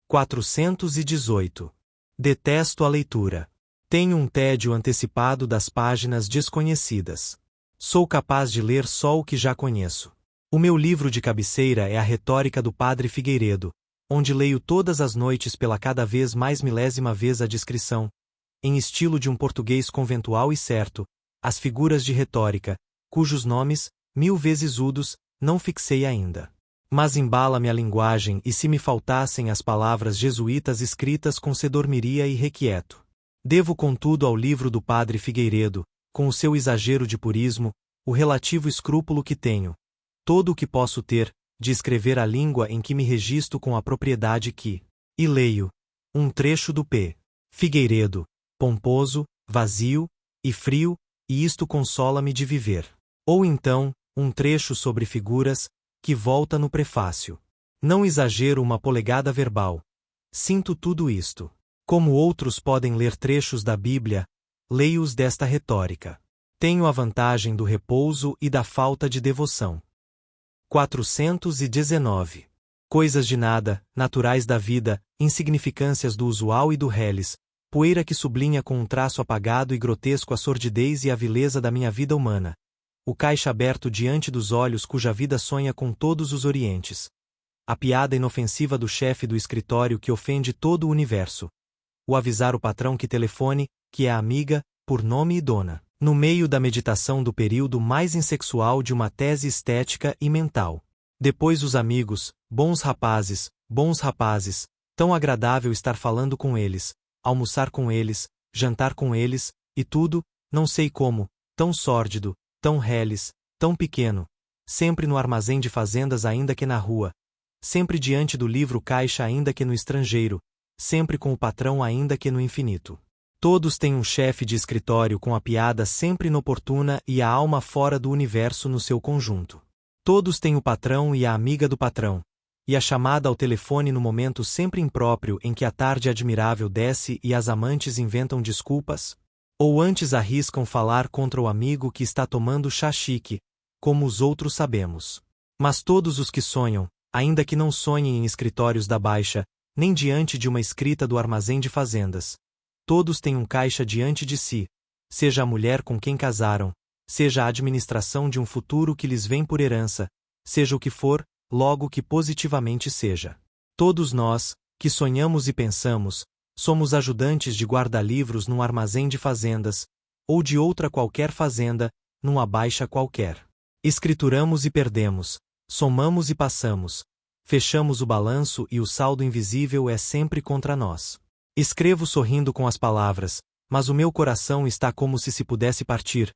418. Detesto a leitura. Tenho um tédio antecipado das páginas desconhecidas. Sou capaz de ler só o que já conheço. O meu livro de cabeceira é a Retórica do Padre Figueiredo, onde leio todas as noites pela cada vez mais milésima vez a descrição, em estilo de um português conventual e certo, as figuras de retórica, cujos nomes, 1000 vezes udos, não fixei ainda. Mas embala-me a linguagem e se me faltassem as palavras jesuítas escritas com se dormiria irrequieto. Devo contudo ao livro do Padre Figueiredo, com o seu exagero de purismo, o relativo escrúpulo que tenho, todo o que posso ter, de escrever a língua em que me registro com a propriedade que, e leio, um trecho do P. Figueiredo, pomposo, vazio, e frio, e isto consola-me de viver. Ou então, um trecho sobre figuras, que volta no prefácio. Não exagero uma polegada verbal. Sinto tudo isto. Como outros podem ler trechos da Bíblia, leio-os desta retórica. Tenho a vantagem do repouso e da falta de devoção. 419. Coisas de nada, naturais da vida, insignificâncias do usual e do reles, poeira que sublinha com um traço apagado e grotesco a sordidez e a vileza da minha vida humana. O caixa aberto diante dos olhos cuja vida sonha com todos os orientes. A piada inofensiva do chefe do escritório que ofende todo o universo. O avisar o patrão que telefone, que é amiga, por nome e dona. No meio da meditação do período mais insexual de uma tese estética e mental. Depois os amigos, bons rapazes, tão agradável estar falando com eles, almoçar com eles, jantar com eles, e tudo, não sei como, tão sórdido, tão reles, tão pequeno, sempre no armazém de fazendas ainda que na rua, sempre diante do livro caixa ainda que no estrangeiro, sempre com o patrão ainda que no infinito. Todos têm um chefe de escritório com a piada sempre inoportuna e a alma fora do universo no seu conjunto. Todos têm o patrão e a amiga do patrão, e a chamada ao telefone no momento sempre impróprio em que a tarde admirável desce e as amantes inventam desculpas, ou antes arriscam falar contra o amigo que está tomando chá chique, como os outros sabemos. Mas todos os que sonham, ainda que não sonhem em escritórios da Baixa, nem diante de uma escrita do armazém de fazendas, todos têm um caixa diante de si, seja a mulher com quem casaram, seja a administração de um futuro que lhes vem por herança, seja o que for, logo que positivamente seja. Todos nós, que sonhamos e pensamos, somos ajudantes de guarda-livros num armazém de fazendas, ou de outra qualquer fazenda, numa baixa qualquer. Escrituramos e perdemos, somamos e passamos, fechamos o balanço e o saldo invisível é sempre contra nós. Escrevo sorrindo com as palavras, mas o meu coração está como se pudesse partir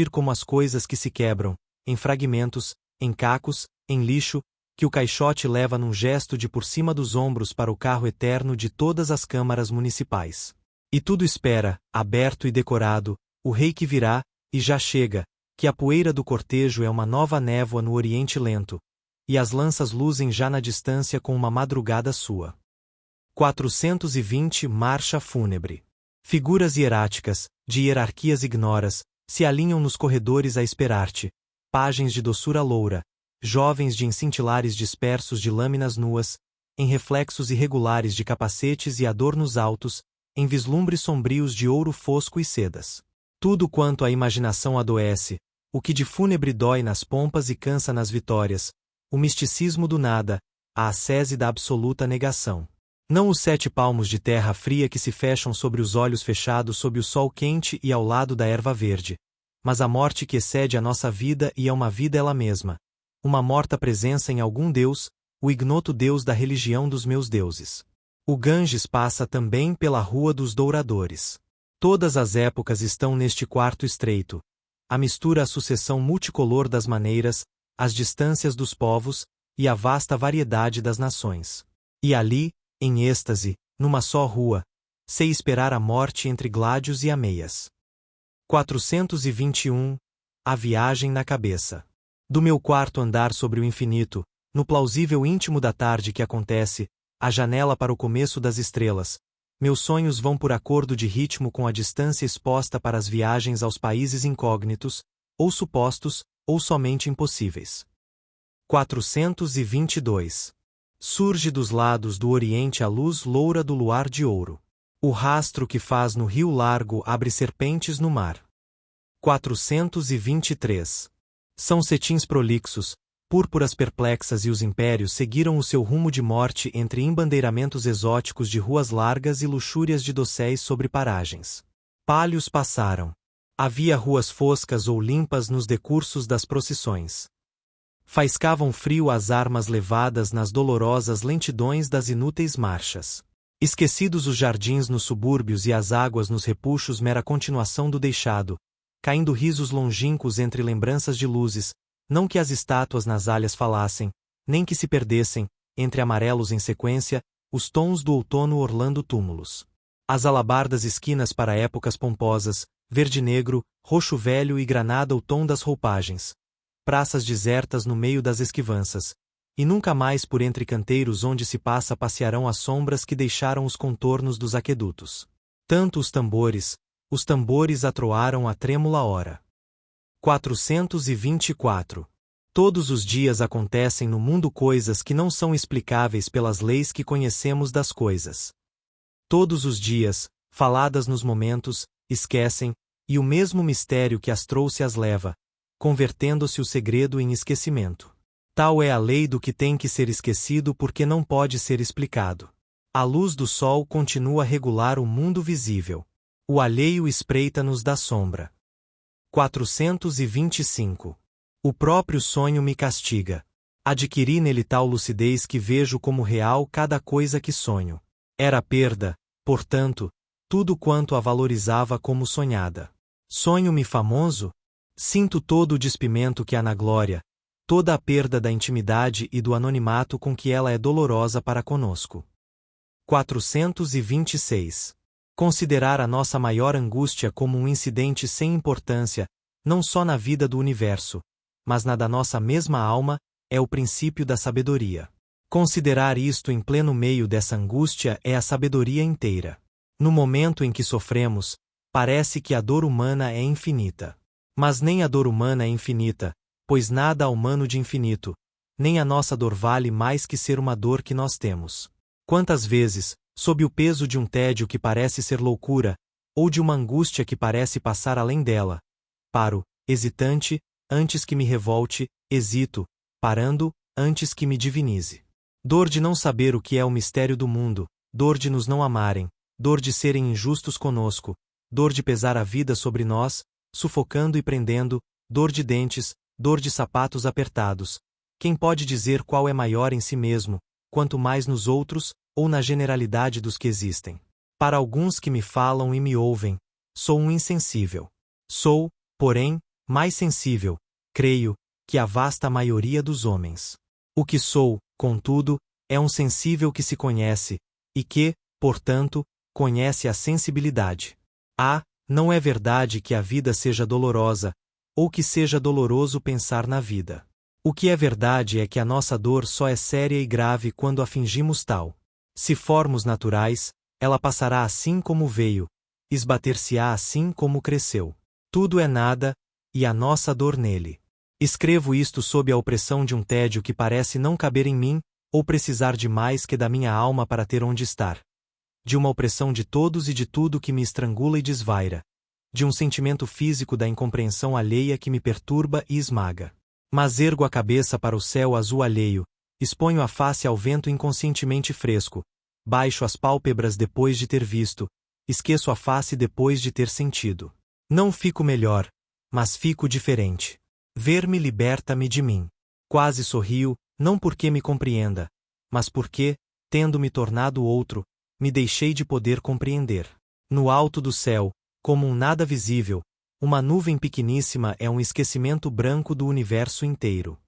como as coisas que se quebram, em fragmentos, em cacos, em lixo, que o caixote leva num gesto de por cima dos ombros para o carro eterno de todas as câmaras municipais. E tudo espera, aberto e decorado, o rei que virá, e já chega, que a poeira do cortejo é uma nova névoa no oriente lento, e as lanças luzem já na distância com uma madrugada sua. 420 Marcha fúnebre. Figuras hieráticas, de hierarquias ignoras, se alinham nos corredores a esperar-te, pajens de doçura loura, jovens de cintilares dispersos de lâminas nuas, em reflexos irregulares de capacetes e adornos altos, em vislumbres sombrios de ouro fosco e sedas. Tudo quanto a imaginação adoece, o que de fúnebre dói nas pompas e cansa nas vitórias, o misticismo do nada, a ascese da absoluta negação. Não os 7 palmos de terra fria que se fecham sobre os olhos fechados sob o sol quente e ao lado da erva verde, mas a morte que excede a nossa vida e é uma vida ela mesma, uma morta presença em algum Deus, o ignoto Deus da religião dos meus deuses. O Ganges passa também pela Rua dos Douradores. Todas as épocas estão neste quarto estreito, a mistura a sucessão multicolor das maneiras, as distâncias dos povos, e a vasta variedade das nações. E ali, em êxtase, numa só rua, sei esperar a morte entre gládios e ameias. 421 A viagem na cabeça. Do meu quarto andar sobre o infinito, no plausível íntimo da tarde que acontece, a janela para o começo das estrelas, meus sonhos vão por acordo de ritmo com a distância exposta para as viagens aos países incógnitos, ou supostos, ou somente impossíveis. 422 Surge dos lados do oriente a luz loura do luar de ouro. O rastro que faz no rio largo abre serpentes no mar. 423 São cetins prolixos, púrpuras perplexas e os impérios seguiram o seu rumo de morte entre embandeiramentos exóticos de ruas largas e luxúrias de dosséis sobre paragens. Palhos passaram. Havia ruas foscas ou limpas nos decursos das procissões. Faiscavam frio as armas levadas nas dolorosas lentidões das inúteis marchas. Esquecidos os jardins nos subúrbios e as águas nos repuxos mera continuação do deixado, caindo risos longínquos entre lembranças de luzes, não que as estátuas nas alhas falassem, nem que se perdessem, entre amarelos em sequência, os tons do outono orlando túmulos. As alabardas esquinas para épocas pomposas, verde-negro, roxo velho e granada o tom das roupagens. Praças desertas no meio das esquivanças, e nunca mais por entre canteiros onde se passa passearão as sombras que deixaram os contornos dos aquedutos. Tanto os tambores atroaram a trêmula hora. 424. Todos os dias acontecem no mundo coisas que não são explicáveis pelas leis que conhecemos das coisas. Todos os dias, faladas nos momentos, esquecem, e o mesmo mistério que as trouxe as leva, convertendo-se o segredo em esquecimento. Tal é a lei do que tem que ser esquecido porque não pode ser explicado. A luz do sol continua a regular o mundo visível. O alheio espreita-nos da sombra. 425. O próprio sonho me castiga. Adquiri nele tal lucidez que vejo como real cada coisa que sonho. Era perda, portanto, tudo quanto a valorizava como sonhada. Sonho-me famoso? Sinto todo o despimento que há na glória, toda a perda da intimidade e do anonimato com que ela é dolorosa para conosco. 426. Considerar a nossa maior angústia como um incidente sem importância, não só na vida do universo, mas na da nossa mesma alma, é o princípio da sabedoria. Considerar isto em pleno meio dessa angústia é a sabedoria inteira. No momento em que sofremos, parece que a dor humana é infinita. Mas nem a dor humana é infinita, pois nada há humano de infinito, nem a nossa dor vale mais que ser uma dor que nós temos. Quantas vezes, sob o peso de um tédio que parece ser loucura, ou de uma angústia que parece passar além dela, paro, hesitante, antes que me revolte, hesito, parando, antes que me divinize. Dor de não saber o que é o mistério do mundo, dor de nos não amarem, dor de serem injustos conosco, dor de pesar a vida sobre nós, sufocando e prendendo, dor de dentes, dor de sapatos apertados. Quem pode dizer qual é maior em si mesmo, quanto mais nos outros, ou na generalidade dos que existem? Para alguns que me falam e me ouvem, sou um insensível. Sou, porém, mais sensível, creio, que a vasta maioria dos homens. O que sou, contudo, é um sensível que se conhece, e que, portanto, conhece a sensibilidade. Não é verdade que a vida seja dolorosa, ou que seja doloroso pensar na vida. O que é verdade é que a nossa dor só é séria e grave quando a fingimos tal. Se formos naturais, ela passará assim como veio, esbater-se-á assim como cresceu. Tudo é nada, e a nossa dor nele. Escrevo isto sob a opressão de um tédio que parece não caber em mim, ou precisar de mais que da minha alma para ter onde estar. De uma opressão de todos e de tudo que me estrangula e desvaira. De um sentimento físico da incompreensão alheia que me perturba e esmaga. Mas ergo a cabeça para o céu azul alheio, exponho a face ao vento inconscientemente fresco, baixo as pálpebras depois de ter visto, esqueço a face depois de ter sentido. Não fico melhor, mas fico diferente. Ver-me liberta-me de mim. Quase sorrio, não porque me compreenda, mas porque, tendo-me tornado outro, me deixei de poder compreender. No alto do céu, como um nada visível, uma nuvem pequeníssima é um esquecimento branco do universo inteiro.